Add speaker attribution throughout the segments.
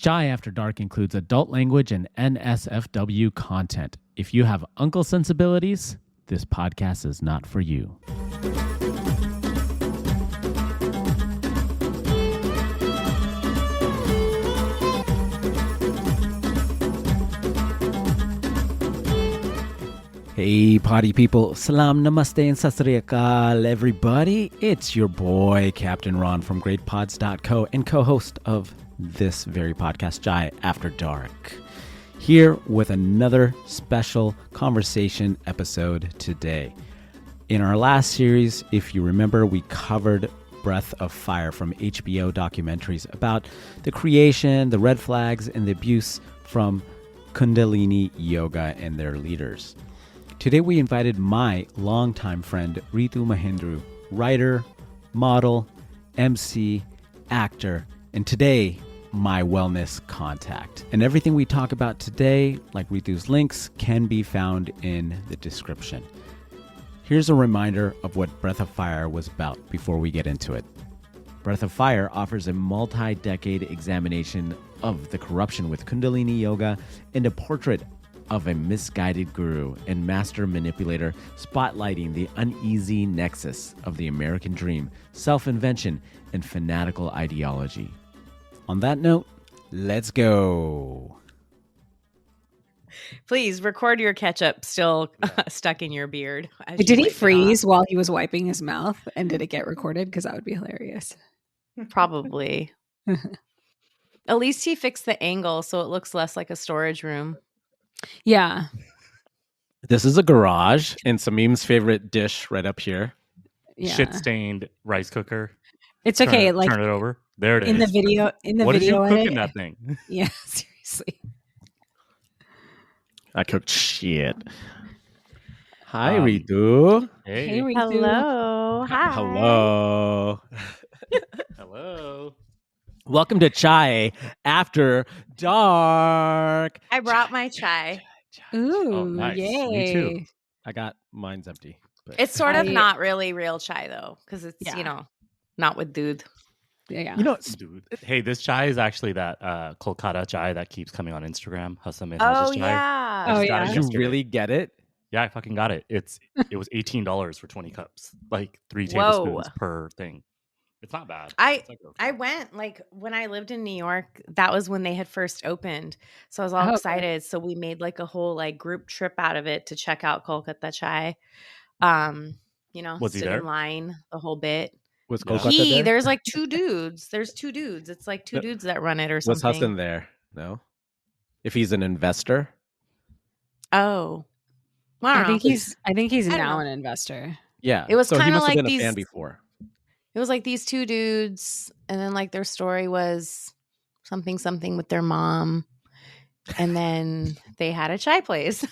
Speaker 1: Chai After Dark includes adult language and NSFW content. If you have uncle sensibilities, this podcast is not for you. Hey party people, salam, namaste, and sat sri akal, everybody. It's your boy, Captain Ron from GreatPods.co and co-host of this very podcast, Chai After Dark. Here with another special conversation episode today. In our last series, if you remember, we covered Breath of Fire from HBO documentaries about the creation, the red flags, and the abuse from Kundalini yoga and their leaders. Today we invited my longtime friend, Ritu Mahindru, writer, model, MC, actor, and today, my wellness contact. And everything we talk about today, like Ritu's links, can be found in the description. Here's a reminder of what Breath of Fire was about before we get into it. Breath of Fire offers a multi-decade examination of the corruption with Kundalini yoga and a portrait of a misguided guru and master manipulator spotlighting the uneasy nexus of the American dream, self-invention, and fanatical ideology. On that note, let's go.
Speaker 2: Please record your ketchup still stuck in your beard.
Speaker 3: Did he freeze while he was wiping his mouth? And did it get recorded? Because that would be hilarious.
Speaker 2: Probably. At least he fixed the angle so it looks less like a storage room.
Speaker 3: Yeah.
Speaker 1: This is a garage and Samim's favorite dish right up here.
Speaker 3: Yeah.
Speaker 4: Shit-stained rice cooker.
Speaker 3: It's okay.
Speaker 4: Turn it over. There it is.
Speaker 3: In the video.
Speaker 4: What did you cook in that thing?
Speaker 3: Yeah, seriously.
Speaker 1: I cooked shit. Hi, Ritu.
Speaker 4: Hey,
Speaker 3: Ritu.
Speaker 2: Hello. Hi.
Speaker 1: Hello.
Speaker 4: hello.
Speaker 1: Welcome to Chai After Dark.
Speaker 2: I brought my chai.
Speaker 3: Ooh,
Speaker 4: Oh, nice.
Speaker 3: yay.
Speaker 4: Me too.
Speaker 1: I got mine's empty. But
Speaker 2: It's sort of
Speaker 3: I-
Speaker 2: not really real chai though, because it's,
Speaker 3: Yeah.
Speaker 2: not with dude.
Speaker 3: Yeah.
Speaker 1: you know,
Speaker 4: Dude. Hey, this chai is actually that Kolkata chai that keeps coming on Instagram. Hassan has this chai.
Speaker 2: Yeah.
Speaker 3: Oh,
Speaker 4: I just got
Speaker 3: yeah.
Speaker 4: it
Speaker 1: did you
Speaker 4: yesterday.
Speaker 1: really get it?
Speaker 4: Yeah, I fucking got it. It was $18 for 20 cups, like 3
Speaker 2: Whoa.
Speaker 4: tablespoons per thing. It's not bad. It's like okay.
Speaker 2: I went like when I lived in New York, that was when they had first opened. So I was all
Speaker 3: Oh, okay.
Speaker 2: excited. So we made like a whole like group trip out of it to check out Kolkata chai.
Speaker 4: Was he
Speaker 2: stood
Speaker 4: there?
Speaker 2: in line the whole bit.
Speaker 1: Was
Speaker 4: Yeah.
Speaker 1: Kolkata there?
Speaker 2: There's like two dudes. There's two dudes. It's like two
Speaker 1: No.
Speaker 2: dudes that run it or
Speaker 1: Was
Speaker 2: something.
Speaker 1: Hassan there? No. If he's an investor,
Speaker 2: Oh. Well, I
Speaker 3: I
Speaker 2: don't know.
Speaker 3: think he's
Speaker 2: I don't
Speaker 3: now
Speaker 2: know.
Speaker 3: an investor.
Speaker 1: yeah.
Speaker 2: It was
Speaker 1: so he
Speaker 2: kinda
Speaker 1: must have
Speaker 2: like
Speaker 1: been a fan
Speaker 2: these-
Speaker 1: before.
Speaker 2: It was like these two dudes, and then like their story was something with their mom, and then they had a chai place.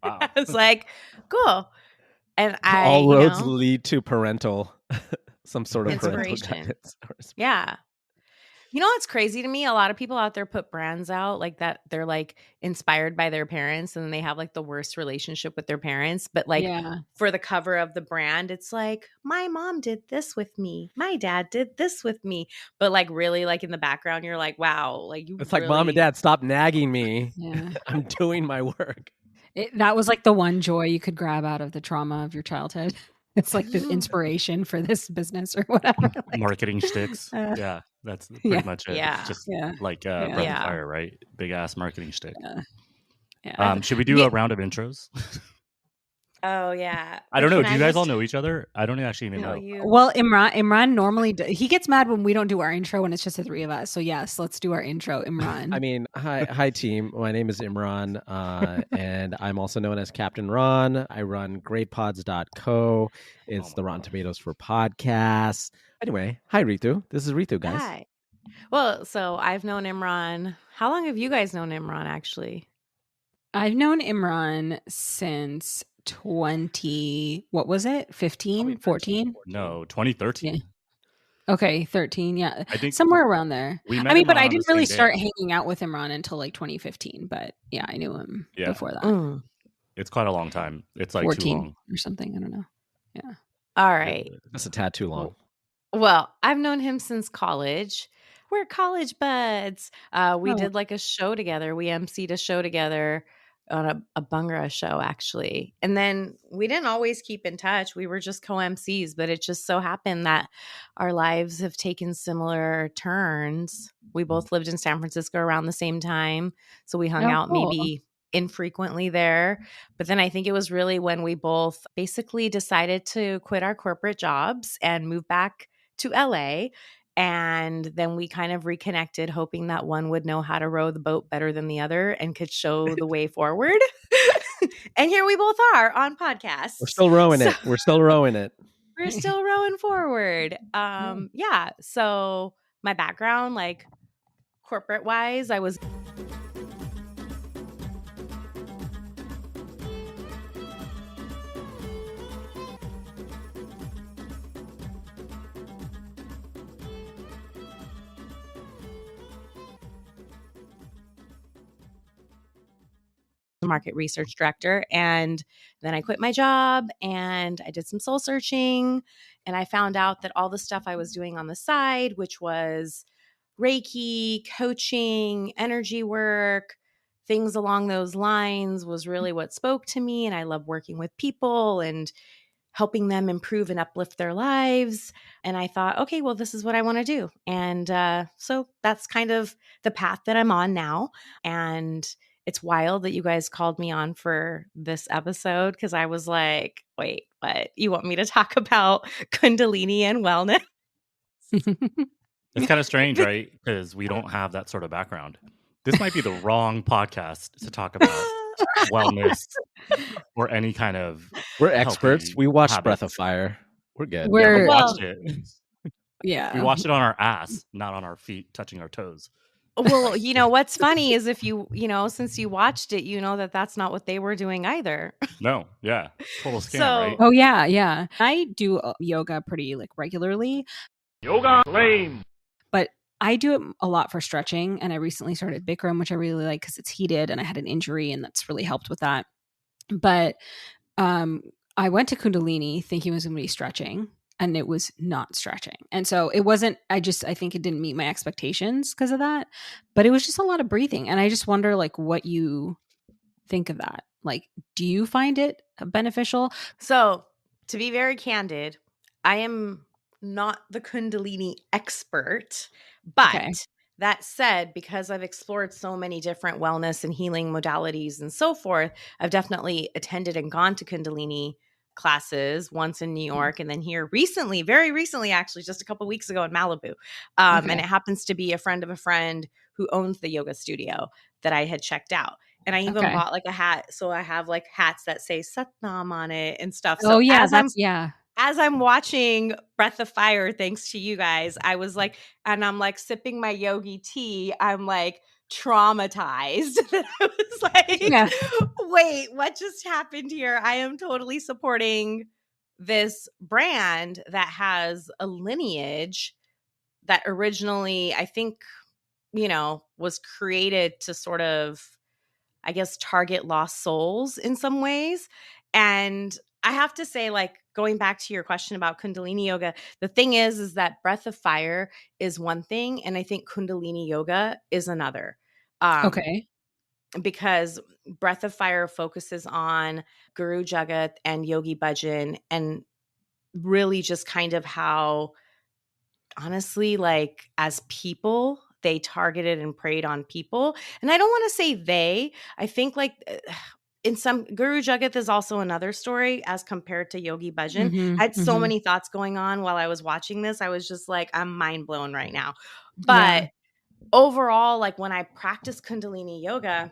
Speaker 4: Wow.
Speaker 2: I was like, cool. And
Speaker 1: All roads lead to parental, some sort of parental
Speaker 2: Inspiration.
Speaker 1: guidance.
Speaker 2: yeah. You know what's crazy to me? A lot of people out there put brands out like that. They're like inspired by their parents, and then they have like the worst relationship with their parents. But like
Speaker 3: yeah.
Speaker 2: for the cover of the brand, it's like, my mom did this with me. My dad did this with me. But like really like in the background, you're like, wow. Like you
Speaker 1: It's like, Mom and Dad, stop nagging me.
Speaker 3: Yeah.
Speaker 1: I'm doing my work.
Speaker 3: That was like the one joy you could grab out of the trauma of your childhood. It's like the inspiration for this business or whatever. Like,
Speaker 4: Marketing sticks. Yeah, that's pretty
Speaker 3: yeah.
Speaker 4: much it.
Speaker 2: Yeah.
Speaker 4: It's just
Speaker 3: Yeah.
Speaker 4: like
Speaker 3: Yeah.
Speaker 4: Breath
Speaker 2: Yeah.
Speaker 4: of Fire, right? Big ass marketing stick.
Speaker 3: Yeah.
Speaker 4: Should we do a round of intros?
Speaker 2: Oh yeah.
Speaker 4: I don't know.
Speaker 2: Can
Speaker 4: Do you guys
Speaker 2: just-
Speaker 4: all know each other? I don't actually even
Speaker 2: No,
Speaker 4: know.
Speaker 2: you.
Speaker 3: Well, Imran normally he gets mad when we don't do our intro when it's just the three of us. So yes, let's do our intro, Imran.
Speaker 1: I mean, hi team. My name is Imran, and I'm also known as Captain Ron. I run GreatPods.co. It's
Speaker 4: Oh
Speaker 1: the
Speaker 4: my
Speaker 1: Rotten
Speaker 4: gosh.
Speaker 1: Tomatoes for podcasts. Anyway, hi Ritu. This is Ritu, guys.
Speaker 2: Hi. Well, so I've known Imran. How long have you guys known Imran actually?
Speaker 3: I've known Imran since what was it? 15, 14?
Speaker 4: No, 2013.
Speaker 3: Yeah. Okay, 13. Yeah.
Speaker 4: I think
Speaker 3: Somewhere around there.
Speaker 4: we met
Speaker 3: I mean, but
Speaker 4: Imran
Speaker 3: I
Speaker 4: on the
Speaker 3: didn't really
Speaker 4: same day.
Speaker 3: start hanging out with Imran until like 2015. But yeah, I knew him
Speaker 4: Yeah.
Speaker 3: before that.
Speaker 2: Mm.
Speaker 4: It's quite a long time. It's like
Speaker 3: 14
Speaker 4: too long.
Speaker 3: or something. I don't know.
Speaker 2: All right.
Speaker 1: That's a tad too long.
Speaker 2: Well, I've known him since college. we're college buds. We
Speaker 3: Oh.
Speaker 2: did like a show together. We emceed a show together on a Bhangra show, actually. And then we didn't always keep in touch. We were just co-MCs, but it just so happened that our lives have taken similar turns. We both lived in San Francisco around the same time. So we hung
Speaker 3: Oh,
Speaker 2: out
Speaker 3: cool.
Speaker 2: maybe infrequently there. But then I think it was really when we both basically decided to quit our corporate jobs and move back to LA. And then we kind of reconnected, hoping that one would know how to row the boat better than the other and could show the way forward. And here we both are on podcasts.
Speaker 1: We're still rowing it. We're still rowing it.
Speaker 2: We're still rowing forward. Yeah. So my background, like corporate wise, I was market research director. And then I quit my job and I did some soul searching. And I found out that all the stuff I was doing on the side, which was Reiki, coaching, energy work, things along those lines, was really what spoke to me. And I love working with people and helping them improve and uplift their lives. And I thought, okay, well, this is what I want to do. And so that's kind of the path that I'm on now. And it's wild that you guys called me on for this episode because I was like, wait, what? You want me to talk about Kundalini and wellness?
Speaker 4: It's kind of strange, right? Because we don't have that sort of background. This might be the wrong podcast to talk about wellness or any kind of
Speaker 1: We're experts.
Speaker 4: healthy
Speaker 1: We watched
Speaker 4: habits.
Speaker 1: Breath of Fire. We're good.
Speaker 4: Yeah,
Speaker 3: We're
Speaker 4: we
Speaker 2: Well-
Speaker 4: watched it.
Speaker 3: yeah.
Speaker 4: We watched it on our ass, not on our feet, touching our toes.
Speaker 2: Well, you know, what's funny is if since you watched it, you know that that's not what they were doing either.
Speaker 4: No, yeah, total scam,
Speaker 2: So-
Speaker 4: right?
Speaker 3: Oh yeah, yeah. I do yoga pretty like regularly,
Speaker 5: Yoga lame.
Speaker 3: but I do it a lot for stretching. And I recently started Bikram, which I really like because it's heated and I had an injury and that's really helped with that. But I went to Kundalini thinking it was going to be stretching and it was not stretching. And so it wasn't, I think it didn't meet my expectations because of that, but it was just a lot of breathing. And I just wonder like what you think of that. Like, do you find it beneficial?
Speaker 2: So, to be very candid, I am not the Kundalini expert, but
Speaker 3: Okay.
Speaker 2: that said, because I've explored so many different wellness and healing modalities and so forth, I've definitely attended and gone to Kundalini classes once in New York and then here recently, very recently, actually, just a couple weeks ago in Malibu. And it happens to be a friend of a friend who owns the yoga studio that I had checked out. And I even
Speaker 3: Okay.
Speaker 2: bought like a hat. So I have like hats that say Satnam on it and stuff.
Speaker 3: Oh
Speaker 2: So
Speaker 3: yeah,
Speaker 2: as I'm watching Breath of Fire, thanks to you guys, I was like, and I'm like sipping my yogi tea. I'm like traumatized. I was like,
Speaker 3: Yeah.
Speaker 2: wait, what just happened here? I am totally supporting this brand that has a lineage that originally, I think, was created to sort of, I guess, target lost souls in some ways. And I have to say, like, going back to your question about Kundalini yoga, the thing is that Breath of Fire is one thing. And I think Kundalini yoga is another.
Speaker 3: Okay.
Speaker 2: Because Breath of Fire focuses on Guru Jagat and Yogi Bhajan and really just kind of how, honestly, like as people, they targeted and preyed on people. And I don't want to say they, I think like in some Guru Jagat is also another story as compared to Yogi Bhajan.
Speaker 3: Mhm,
Speaker 2: I had so
Speaker 3: mhm.
Speaker 2: many thoughts going on while I was watching this. I was just like, I'm mind blown right now. But overall, like when I practiced Kundalini yoga,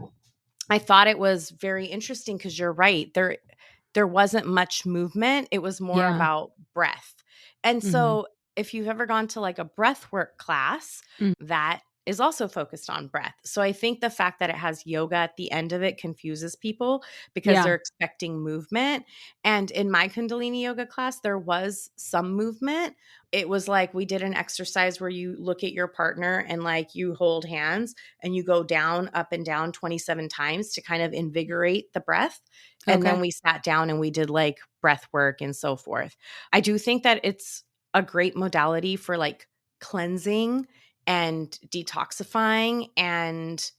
Speaker 2: I thought it was very interesting because you're right. There wasn't much movement. It was more
Speaker 3: Yeah.
Speaker 2: about breath. And
Speaker 3: Mhm.
Speaker 2: so if you've ever gone to like a breath work class,
Speaker 3: Mm.
Speaker 2: that is also focused on breath. So I think the fact that it has yoga at the end of it confuses people because
Speaker 3: Yeah.
Speaker 2: they're expecting movement. And in my Kundalini yoga class, there was some movement. It was like we did an exercise where you look at your partner and like you hold hands and you go down, up and down 27 times to kind of invigorate the breath. And
Speaker 3: Okay.
Speaker 2: then we sat down and we did like breath work and so forth. I do think that it's a great modality for like cleansing and detoxifying and,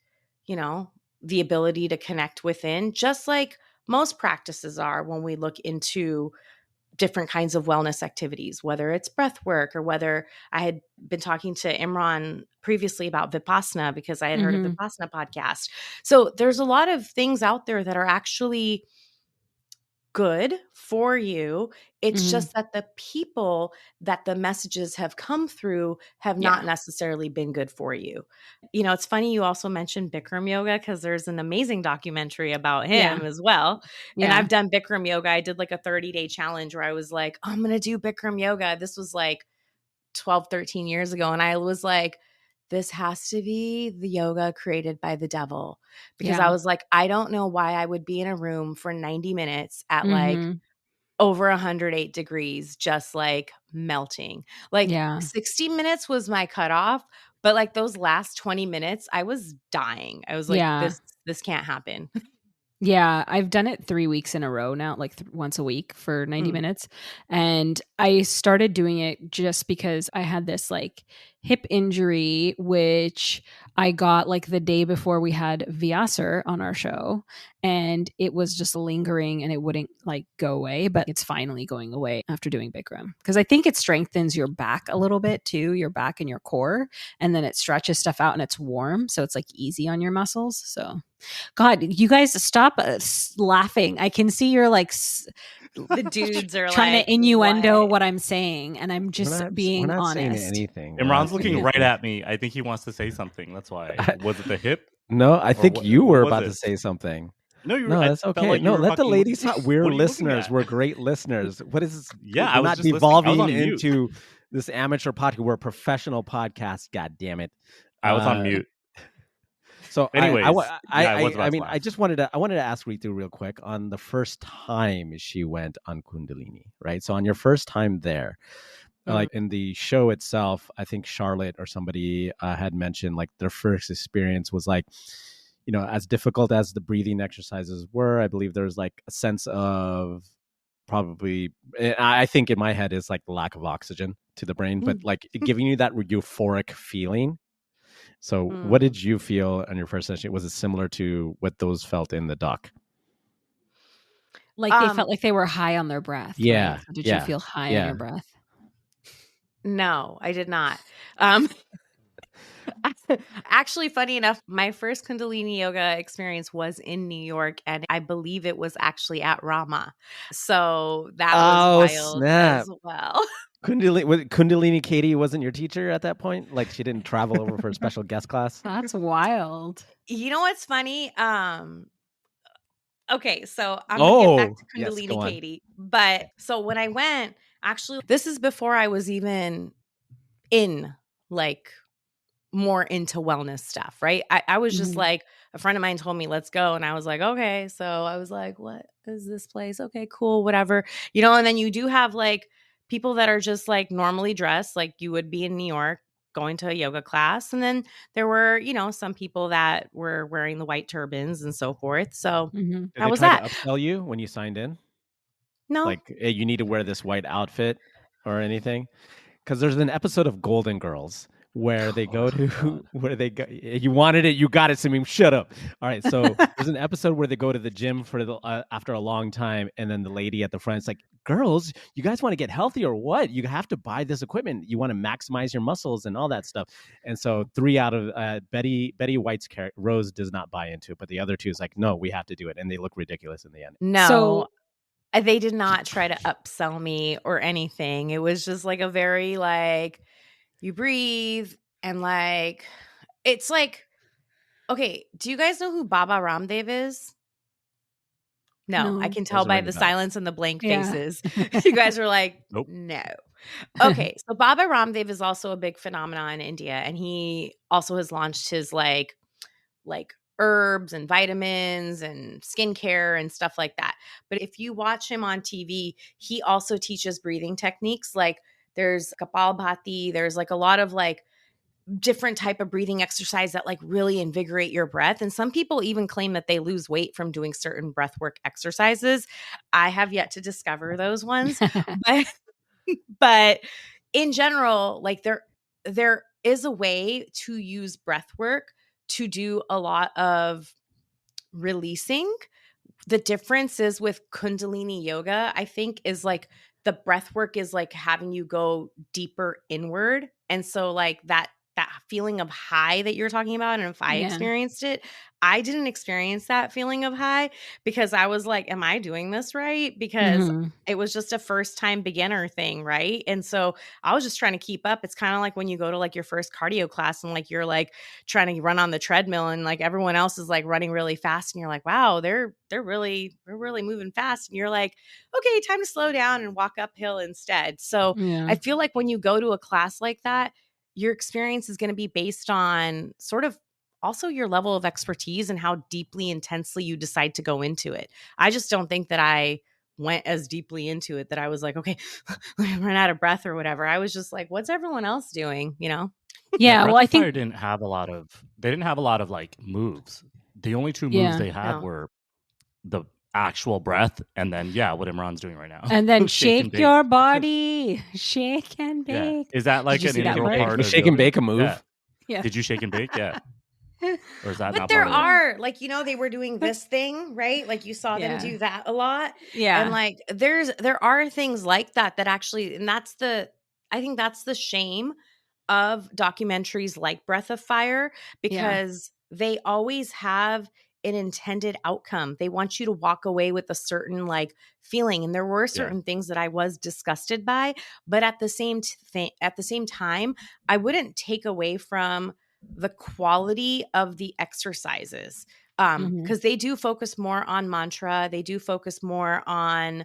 Speaker 2: you know, the ability to connect within, just like most practices are when we look into different kinds of wellness activities, whether it's breath work or whether I had been talking to Imran previously about Vipassana because I had heard a Vipassana podcast. So there's a lot of things out there that are actually good for you. It's just that the people that the messages have come through have not necessarily been good for you. You know, it's funny you also mentioned Bikram yoga because there's an amazing documentary about him as well. And I've done Bikram yoga. I did like a 30-day challenge where I was like, I'm going to do Bikram yoga. This was like 12, 13 years ago. And I was like, this has to be the yoga created by the devil, because I was like, I don't know why I would be in a room for 90 minutes at like over 108 degrees, just like melting. Like 60 minutes was my cutoff, but like those last 20 minutes, I was dying. I was like, this can't happen.
Speaker 3: Yeah, I've done it 3 weeks in a row now, like once a week for 90 minutes. And I started doing it just because I had this like hip injury, which I got like the day before we had Vyasar on our show. And it was just lingering and it wouldn't like go away, but it's finally going away after doing Bikram. Because I think it strengthens your back a little bit too, your back and your core. And then it stretches stuff out and it's warm. So it's like easy on your muscles. So God, you guys stop laughing. I can see you're like
Speaker 2: the dudes are
Speaker 3: trying
Speaker 2: like,
Speaker 3: to innuendo what I'm saying, and I'm just being
Speaker 1: we're not
Speaker 3: honest.
Speaker 1: saying anything.
Speaker 4: Imran's looking right at me. I think he wants to say something. That's why. Was it the hip?
Speaker 1: No, I think you were about to say something.
Speaker 4: No, you were.
Speaker 1: No, that's okay.
Speaker 4: Like
Speaker 1: no, let the ladies talk. We're
Speaker 4: you
Speaker 1: listeners. We're great listeners. What is this?
Speaker 4: Yeah,
Speaker 1: we're
Speaker 4: I was
Speaker 1: not
Speaker 4: just
Speaker 1: devolving into this amateur podcast. We're a professional podcast. God damn it!
Speaker 4: I was on mute.
Speaker 1: So,
Speaker 4: anyways,
Speaker 1: I just wanted to ask Ritu real quick on the first time she went on Kundalini, right? So, on your first time there, like in the show itself, I think Charlotte or somebody had mentioned like their first experience was like, you know, as difficult as the breathing exercises were, I believe there was like a sense of probably, I think in my head is like the lack of oxygen to the brain, but like giving you that euphoric feeling. So what did you feel on your first session? Was it similar to what those felt in the doc?
Speaker 3: Like they felt like they were high on their breath.
Speaker 1: Yeah.
Speaker 3: Right? So did you feel high on your breath?
Speaker 2: No, I did not. Actually, funny enough, my first Kundalini yoga experience was in New York, and I believe it was actually at Rama. So that was wild as well.
Speaker 1: Kundalini Katie wasn't your teacher at that point? Like she didn't travel over for a special guest class?
Speaker 3: That's wild.
Speaker 2: You know what's funny? Okay, so I'm going to get back to Kundalini Katie. But so when I went, actually, this is before I was even in like more into wellness stuff, right? I was just like, a friend of mine told me, let's go. And I was like, okay. So I was like, what is this place? Okay, cool, whatever. You know, and then you do have like people that are just like normally dressed like you would be in New York going to a yoga class. And then there were, you know, some people that were wearing the white turbans and so forth. So
Speaker 1: how was that? Did they try to upsell you when you signed in?
Speaker 2: No.
Speaker 1: Like, hey, you need to wear this white outfit or anything? Because there's an episode of Golden Girls where they go to you wanted it, you got it, Samim, shut up. All right, so there's an episode where they go to the gym for the after a long time, and then the lady at the front is like, girls, you guys want to get healthy or what? You have to buy this equipment, you want to maximize your muscles and all that stuff. And so 3 out of Betty White's character Rose does not buy into it, but the other two is like, no, we have to do it, and they look ridiculous in the end.
Speaker 2: No, they did not try to upsell me or anything. It was just like a very like, you breathe and like, it's like, okay, do you guys know who Baba Ramdev is? No, I can tell by the silence and the blank faces. You guys are like, nope. No. Okay, so Baba Ramdev is also a big phenomenon in India, and he also has launched his like herbs and vitamins and skincare and stuff like that. But if you watch him on TV, he also teaches breathing techniques. Like there's Kapalbhati, there's like a lot of like different type of breathing exercise that like really invigorate your breath. And some people even claim that they lose weight from doing certain breathwork exercises. I have yet to discover those ones, but in general, like they're is a way to use breath work to do a lot of releasing. The difference is with Kundalini yoga, I think, is like the breath work is like having you go deeper inward. And so like that feeling of high that you're talking about, and if I experienced it, I didn't experience that feeling of high because I was like, am I doing this right? Because it was just a first time beginner thing, right? And so I was just trying to keep up. It's kind of like when you go to like your first cardio class and like you're like trying to run on the treadmill and like everyone else is like running really fast and you're like, wow, they're really moving fast, and you're like, okay, time to slow down and walk uphill instead. So I feel like when you go to a class like that, your experience is going to be based on sort of also your level of expertise and how deeply intensely you decide to go into it. I just don't think that I went as deeply into it that I was like, okay, I run out of breath or whatever. I was just like, what's everyone else doing? You know?
Speaker 3: Yeah.
Speaker 4: Breath
Speaker 3: Well, I
Speaker 4: of Fire
Speaker 3: think
Speaker 4: didn't have a lot of. They didn't have a lot of like moves. The only two moves they had were the actual breath, and then what Imran's doing right now,
Speaker 3: and then
Speaker 4: shake and
Speaker 3: shake
Speaker 4: bake.
Speaker 3: your body, shake and
Speaker 4: Yeah,
Speaker 3: bake.
Speaker 4: is that like
Speaker 3: Did you
Speaker 4: an
Speaker 3: see that
Speaker 4: integral
Speaker 3: part?
Speaker 4: part
Speaker 1: Was
Speaker 4: of
Speaker 1: shake and
Speaker 4: yoga?
Speaker 1: bake a move?
Speaker 3: Yeah.
Speaker 4: Did you shake and bake? Yeah. Or is that
Speaker 2: But
Speaker 4: not
Speaker 2: there
Speaker 4: part of it?
Speaker 2: are like, you know, they were doing this thing, right? Like you saw them do that a lot.
Speaker 3: Yeah.
Speaker 2: And like there are things like that actually, and I think that's the shame of documentaries like Breath of Fire, because they always have an intended outcome. They want you to walk away with a certain like feeling, and there were certain things that I was disgusted by, but at the same time, I wouldn't take away from the quality of the exercises, because they do focus more on mantra, they do focus more on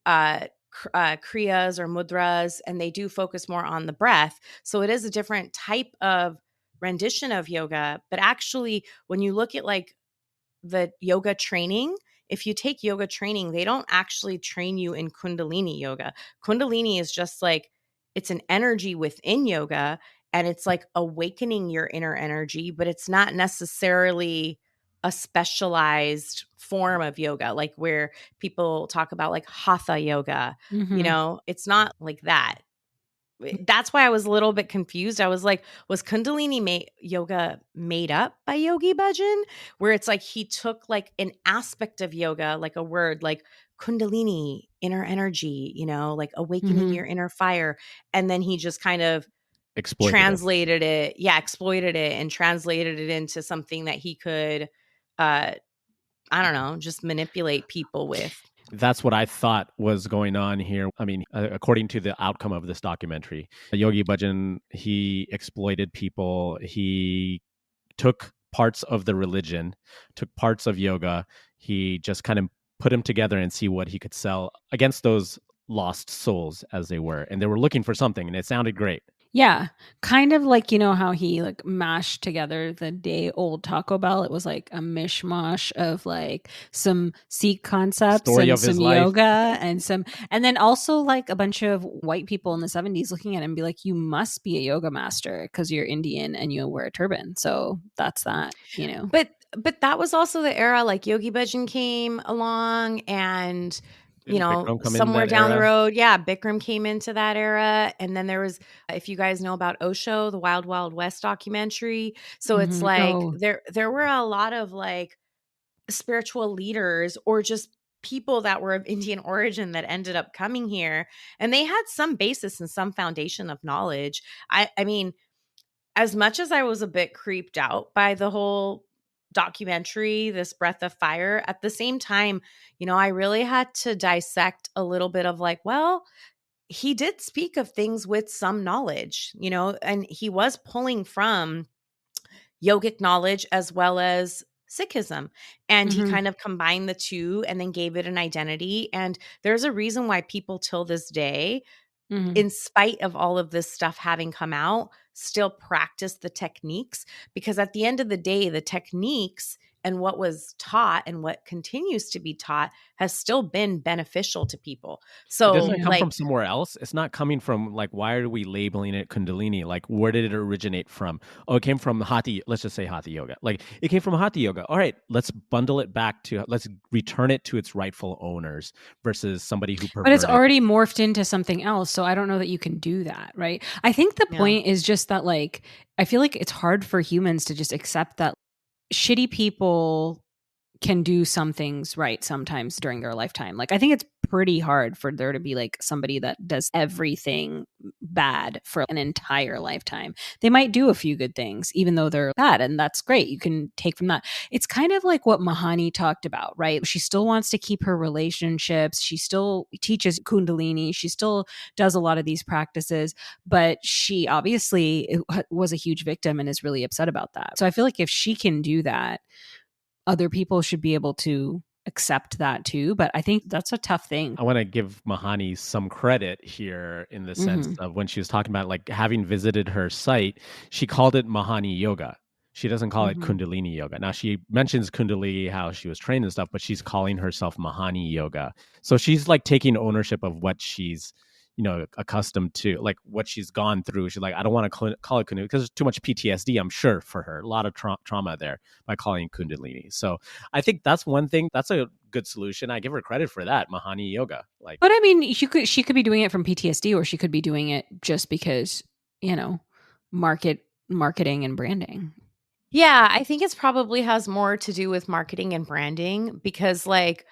Speaker 2: kriyas or mudras, and they do focus more on the breath. So it is a different type of rendition of yoga. But actually, when you look at like the yoga training, if you take yoga training, they don't actually train you in Kundalini yoga. Kundalini is just like, it's an energy within yoga, and it's like awakening your inner energy, but it's not necessarily a specialized form of yoga, like where people talk about like hatha yoga. You know, it's not like that. That's why I was a little bit confused. I was like, was Kundalini yoga made up by Yogi Bhajan? Where it's like he took like an aspect of yoga, like a word like Kundalini, inner energy, you know, like awakening your inner fire. And then he just kind of exploited it and translated it into something that he could, I don't know, just manipulate people with.
Speaker 1: That's what I thought was going on here. I mean, according to the outcome of this documentary, Yogi Bhajan, he exploited people. He took parts of the religion, took parts of yoga. He just kind of put them together and see what he could sell against those lost souls, as they were. And they were looking for something, and it sounded great.
Speaker 3: Yeah, kind of like, you know, how he like mashed together the day old Taco Bell. It was like a mishmash of like some Sikh concepts
Speaker 1: Story
Speaker 3: and
Speaker 1: of his
Speaker 3: some
Speaker 1: life.
Speaker 3: yoga and then also like a bunch of white people in the 70s looking at him and be like, you must be a yoga master because you're Indian and you wear a turban. So that's that, you know.
Speaker 2: But that was also the era like Yogi Bhajan came along, and you know, somewhere down the road, Bikram came into that era. And then there was, if you guys know about Osho, the Wild Wild West documentary. So it's like there were a lot of like spiritual leaders or just people that were of Indian origin that ended up coming here, and they had some basis and some foundation of knowledge. I mean, as much as I was a bit creeped out by the whole documentary, this Breath of Fire, at the same time, you know, I really had to dissect a little bit of like, well, he did speak of things with some knowledge, you know, and he was pulling from yogic knowledge as well as Sikhism. And he kind of combined the two and then gave it an identity. And there's a reason why people till this day, in spite of all of this stuff having come out, still practice the techniques, because at the end of the day, the techniques and what was taught and what continues to be taught has still been beneficial to people. So
Speaker 1: doesn't it come from somewhere else? It's not coming from like, why are we labeling it Kundalini? Like, where did it originate from? Oh, it came from Hatha. Let's just say Hatha yoga. Like, it came from Hatha yoga. All right, let's bundle it back to, let's return it to its rightful owners versus somebody who perverted.
Speaker 3: But it's already morphed into something else. So I don't know that you can do that, right? I think the point is just that, like, I feel like it's hard for humans to just accept that shitty people can do some things right sometimes during their lifetime. Like, I think it's pretty hard for there to be like somebody that does everything bad for an entire lifetime. They might do a few good things, even though they're bad, and that's great. You can take from that. It's kind of like what Mahani talked about, right? She still wants to keep her relationships. She still teaches Kundalini. She still does a lot of these practices, but she obviously was a huge victim and is really upset about that. So I feel like if she can do that, other people should be able to accept that too. But I think that's a tough thing.
Speaker 1: I want to give Mahani some credit here in the sense of when she was talking about like having visited her site, she called it Mahani Yoga. She doesn't call it Kundalini Yoga. Now she mentions Kundalini, how she was trained and stuff, but she's calling herself Mahani Yoga. So she's like taking ownership of what she's, accustomed to, like what she's gone through. She's like, I don't want to call it Kundalini because there's too much PTSD, I'm sure, for her. A lot of trauma there by calling Kundalini. So I think that's one thing. That's a good solution. I give her credit for that, Mahani Yoga. Like,
Speaker 3: but I mean, she could be doing it from PTSD, or she could be doing it just because, marketing and branding.
Speaker 2: Yeah, I think it's probably has more to do with marketing and branding because like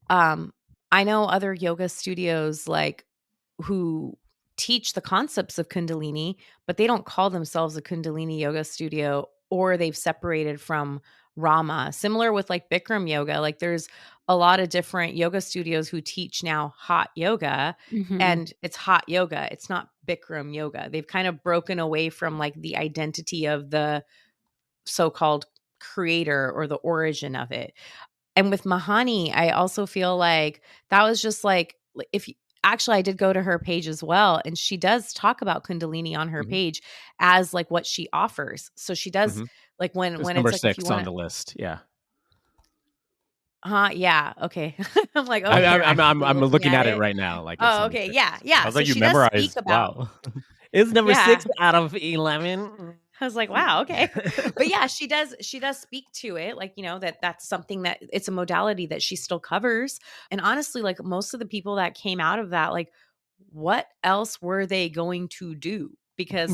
Speaker 2: I know other yoga studios like who teach the concepts of Kundalini, but they don't call themselves a Kundalini yoga studio, or they've separated from Rama. Similar with like Bikram yoga, like there's a lot of different yoga studios who teach now hot yoga, and it's hot yoga. It's not Bikram yoga. They've kind of broken away from like the identity of the so-called creator or the origin of it. And with Mahani, I also feel like that was just like, actually, I did go to her page as well, and she does talk about Kundalini on her page as like what she offers. So she does like when
Speaker 1: it's
Speaker 2: it's
Speaker 1: number
Speaker 2: like
Speaker 1: 6 on the list. Yeah.
Speaker 2: Yeah. Okay. I'm like, oh,
Speaker 1: I'm looking at it right now. Like,
Speaker 2: oh, okay. Yeah.
Speaker 4: I was like, you memorized. Wow.
Speaker 1: It's number 6 out of 11.
Speaker 2: I was like, wow, okay. But yeah, she does speak to it. Like, that's something that it's a modality that she still covers. And honestly, like most of the people that came out of that, like what else were they going to do? Because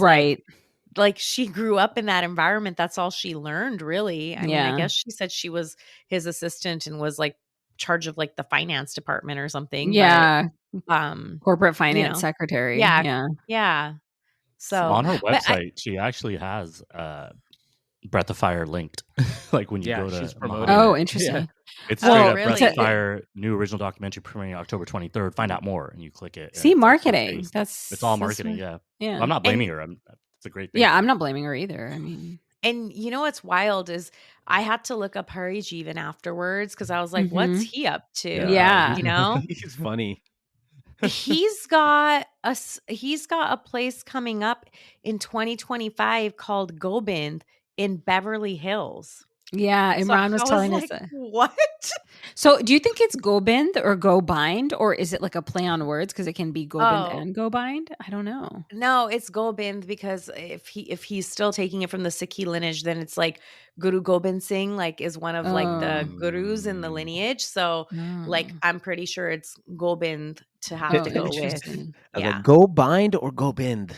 Speaker 2: like she grew up in that environment. That's all she learned, really. I mean, I guess she said she was his assistant and was like charge of like the finance department or something.
Speaker 3: Yeah.
Speaker 2: But,
Speaker 3: corporate finance secretary.
Speaker 2: Yeah. So
Speaker 4: on her website, she actually has Breath of Fire linked. Like when you go to
Speaker 1: promoting.
Speaker 3: Oh, interesting.
Speaker 4: Yeah. It's straight up
Speaker 2: really?
Speaker 4: Breath of Fire, new original documentary premiering October 23rd. Find out more, and you click it.
Speaker 3: See, marketing.
Speaker 4: It's all marketing. Yeah.
Speaker 3: Yeah.
Speaker 4: I'm not blaming her. It's a great thing.
Speaker 3: Yeah, I'm not blaming her either. I mean,
Speaker 2: and you know what's wild is I had to look up Hari Jeevan afterwards because I was like, what's he up to?
Speaker 3: Yeah.
Speaker 1: He's funny.
Speaker 2: He's got a place coming up in 2025 called Gobind in Beverly Hills.
Speaker 3: Yeah, Imran was telling us that.
Speaker 2: What?
Speaker 3: So do you think it's Gobind or Go Bind, or is it like a play on words because it can be Gobind and Go Bind? I don't know.
Speaker 2: No, it's Gobind because if he's still taking it from the Sikhi lineage, then it's like Guru Gobind Singh like is one of like the gurus in the lineage. So like I'm pretty sure it's Gobind to have to go with.
Speaker 1: Yeah. Go Bind or Gobind?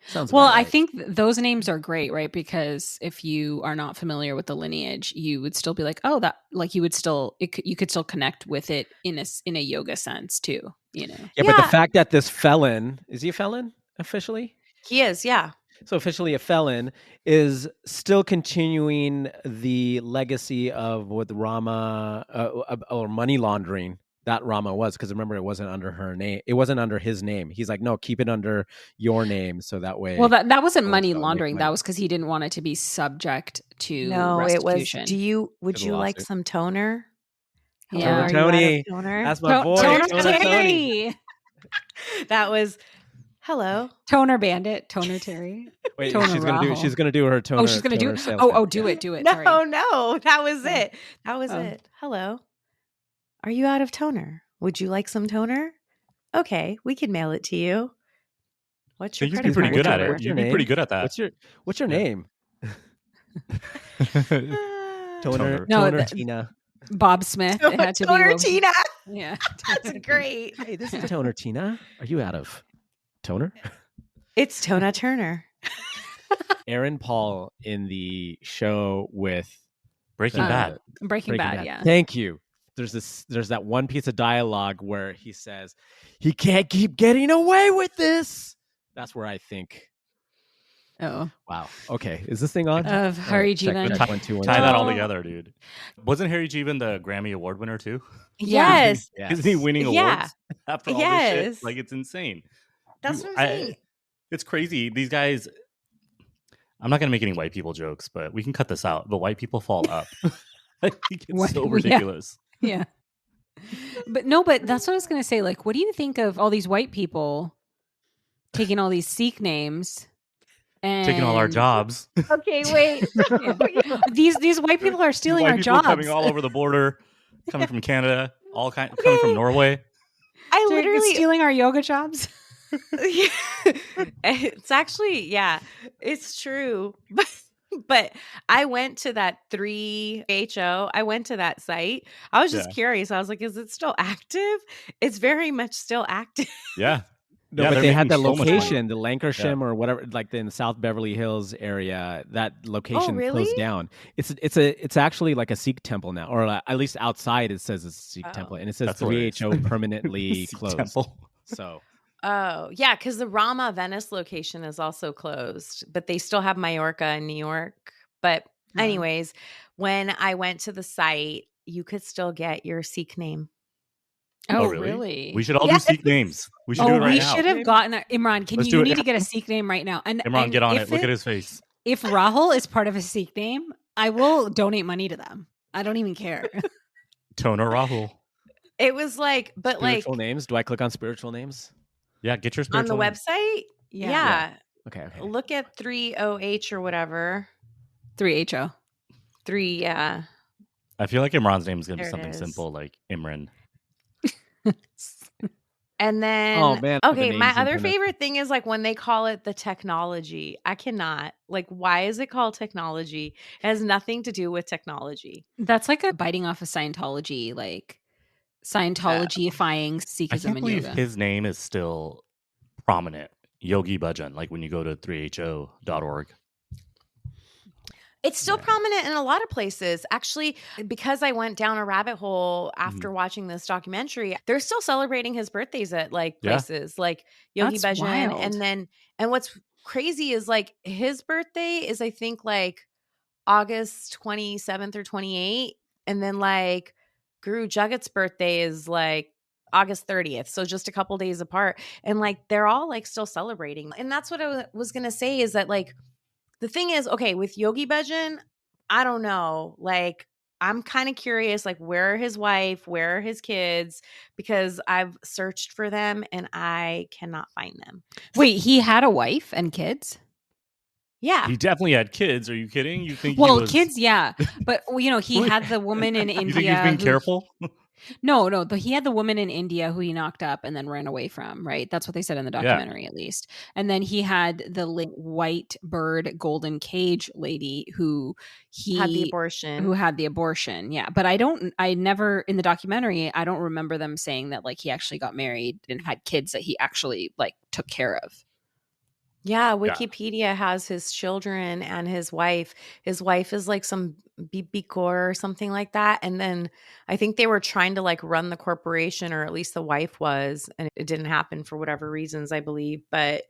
Speaker 1: Sounds
Speaker 3: well,
Speaker 1: right.
Speaker 3: I think those names are great, right? Because if you are not familiar with the lineage, you would still be like, oh, that like you could still you could still connect with it in a yoga sense too, Yeah,
Speaker 1: but the fact that this felon, is he a felon officially?
Speaker 2: He is, yeah.
Speaker 1: So officially a felon is still continuing the legacy of what Rama or money laundering that Rama was, because remember it wasn't under her name. It wasn't under his name. He's like, no, keep it under your name, so that way.
Speaker 3: Well, that wasn't money laundering. That was because he didn't want it to be subject to restitution.
Speaker 2: It was. Would you like some toner?
Speaker 1: Tony, that's my boy.
Speaker 3: Tony.
Speaker 2: That was Hello.
Speaker 3: Toner Bandit, Toner Terry.
Speaker 1: Wait,
Speaker 3: Toner
Speaker 1: she's gonna do her toner.
Speaker 3: Oh, she's gonna do
Speaker 1: toner
Speaker 3: it.
Speaker 1: salesman.
Speaker 3: Oh, do
Speaker 1: Yeah.
Speaker 3: it.
Speaker 2: No,
Speaker 3: Sorry.
Speaker 2: no, that was
Speaker 3: Oh.
Speaker 2: it. That was
Speaker 3: Oh.
Speaker 2: it. Hello. Are you out of toner? Would you like some toner? Okay, we can mail it to you. What's
Speaker 4: So
Speaker 2: your
Speaker 4: you'd be
Speaker 2: credit
Speaker 4: pretty
Speaker 2: card
Speaker 4: good at
Speaker 2: number?
Speaker 4: it. You'd be pretty good at that.
Speaker 1: What's your
Speaker 4: Yeah.
Speaker 1: name?
Speaker 2: Ah.
Speaker 1: Toner
Speaker 3: No,
Speaker 1: Tina.
Speaker 3: Bob Smith. It had to
Speaker 2: Toner
Speaker 3: be
Speaker 2: Tina.
Speaker 3: Yeah.
Speaker 2: That's great.
Speaker 1: Hey, this is Toner Tina. Are you out of toner?
Speaker 2: It's Tona Turner.
Speaker 1: Aaron Paul in the show with
Speaker 4: Breaking
Speaker 1: uh,
Speaker 4: Bad.
Speaker 3: Breaking Bad, yeah.
Speaker 1: Thank you. There's that one piece of dialogue where he says, he can't keep getting away with this. That's where I think,
Speaker 3: Oh.
Speaker 1: wow. Okay. Is this thing on?
Speaker 3: Of Hari
Speaker 1: check
Speaker 3: Jeevan.
Speaker 1: that 1, 2, 1.
Speaker 4: Tie that all
Speaker 2: Oh.
Speaker 4: together, dude. Wasn't Harry Jeevan the Grammy Award winner too?
Speaker 3: Yeah.
Speaker 2: Yes.
Speaker 1: Yes.
Speaker 4: Isn't he winning
Speaker 2: Yeah.
Speaker 4: awards after all this
Speaker 2: Yes.
Speaker 4: shit? Like, it's insane.
Speaker 2: That's
Speaker 4: Dude,
Speaker 2: what I'm saying.
Speaker 4: It's crazy. These guys. I'm not gonna make any white people jokes, but we can cut this out. The white people fall up. I think it's so
Speaker 3: Yeah.
Speaker 4: ridiculous.
Speaker 3: Yeah. But that's what I was going to say. Like, what do you think of all these white people taking all these Sikh names and
Speaker 4: Taking all our jobs.
Speaker 2: Okay, wait.
Speaker 3: These white people are stealing
Speaker 4: White
Speaker 3: our
Speaker 4: people
Speaker 3: jobs.
Speaker 4: coming all over the border, coming from Canada, coming from Norway.
Speaker 2: I
Speaker 3: They're
Speaker 2: literally
Speaker 3: stealing our yoga jobs.
Speaker 2: It's actually, yeah, it's true. But I went to that 3HO. I went to that site. I was just
Speaker 4: Yeah.
Speaker 2: curious. I was like, is it still active? It's very much still active.
Speaker 4: Yeah.
Speaker 1: No,
Speaker 4: Yeah,
Speaker 1: but
Speaker 4: they're
Speaker 1: they had that
Speaker 4: making so much money.
Speaker 1: location, the Lancashire or whatever, like in the South Beverly Hills area. That location
Speaker 2: really?
Speaker 1: closed down. It's actually like a Sikh temple now, or at least outside it says it's a Sikh
Speaker 2: Oh.
Speaker 1: temple, and it says
Speaker 4: That's hilarious.
Speaker 1: 3HO permanently
Speaker 4: Sikh
Speaker 1: closed.
Speaker 4: temple.
Speaker 1: So
Speaker 2: Oh, yeah, because the Rama Venice location is also closed, but they still have Mallorca and New York. But anyways, when I went to the site, you could still get your Sikh name.
Speaker 3: Oh,
Speaker 4: really?
Speaker 3: really?
Speaker 4: We should all
Speaker 2: Yes.
Speaker 4: do Sikh names. We should do it right
Speaker 3: we
Speaker 4: now.
Speaker 3: should have gotten Imran.
Speaker 4: Let's
Speaker 3: You
Speaker 4: do it.
Speaker 3: need to get a Sikh name right now. And
Speaker 4: Imran,
Speaker 3: and
Speaker 4: get on
Speaker 3: if
Speaker 4: it. Look at his face.
Speaker 3: If Rahul is part of a Sikh name, I will donate money to them. I don't even care.
Speaker 4: Toner Rahul.
Speaker 2: It was like, but like
Speaker 1: spiritual names. Do I click on spiritual names?
Speaker 4: Yeah, get your
Speaker 2: on
Speaker 4: spiritual
Speaker 2: the
Speaker 4: name.
Speaker 2: website,
Speaker 3: Yeah.
Speaker 2: yeah.
Speaker 1: Okay.
Speaker 2: Look at 3OH or whatever.
Speaker 3: 3HO.
Speaker 2: 3, yeah.
Speaker 4: I feel like Imran's name is going to be
Speaker 2: There it
Speaker 4: something
Speaker 2: is.
Speaker 4: simple like Imran.
Speaker 2: And then,
Speaker 1: Oh, man, the
Speaker 2: okay, my
Speaker 1: names
Speaker 2: other
Speaker 1: in front of-
Speaker 2: favorite thing is like when they call it the technology. I cannot. Like, why is it called technology? It has nothing to do with technology.
Speaker 3: That's like a biting off of Scientology, like Scientology-ifying
Speaker 4: I
Speaker 3: Sikhism
Speaker 4: can't
Speaker 3: and
Speaker 4: believe
Speaker 3: yoga.
Speaker 4: his name is still prominent. Yogi Bhajan, like when you go to 3ho.org.
Speaker 2: It's still prominent in a lot of places. Actually, because I went down a rabbit hole after watching this documentary, they're still celebrating his birthdays at like
Speaker 4: Yeah.
Speaker 2: places like Yogi
Speaker 3: That's
Speaker 2: Bhajan.
Speaker 3: wild.
Speaker 2: And what's crazy is like his birthday is, I think, like August 27th or 28th. And then like Guru Jagat's birthday is like August 30th. So just a couple days apart. And like they're all like still celebrating. And that's what I was going to say is that like, the thing is, okay, with Yogi Bhajan, I don't know. Like, I'm kind of curious, like, where are his wife? Where are his kids? Because I've searched for them and I cannot find them.
Speaker 3: Wait, he had a wife and kids?
Speaker 2: Yeah.
Speaker 4: He definitely had kids. Are you kidding? You think
Speaker 3: Well,
Speaker 4: he was...
Speaker 3: kids, yeah. But, you know, he had the woman in India.
Speaker 4: You think he's being
Speaker 3: who-
Speaker 4: careful?
Speaker 3: No, but he had the woman in India who he knocked up and then ran away from, right? That's what they said in the documentary, at least. And then he had the white bird golden cage lady who
Speaker 2: Had the abortion.
Speaker 3: who had the abortion. Yeah. But I never in the documentary, I don't remember them saying that like he actually got married and had kids that he actually like took care of.
Speaker 2: Yeah, Wikipedia has his children and his wife. His wife is like some Bibi Kaur or something like that. And then I think they were trying to like run the corporation, or at least the wife was, and it didn't happen for whatever reasons, I believe. But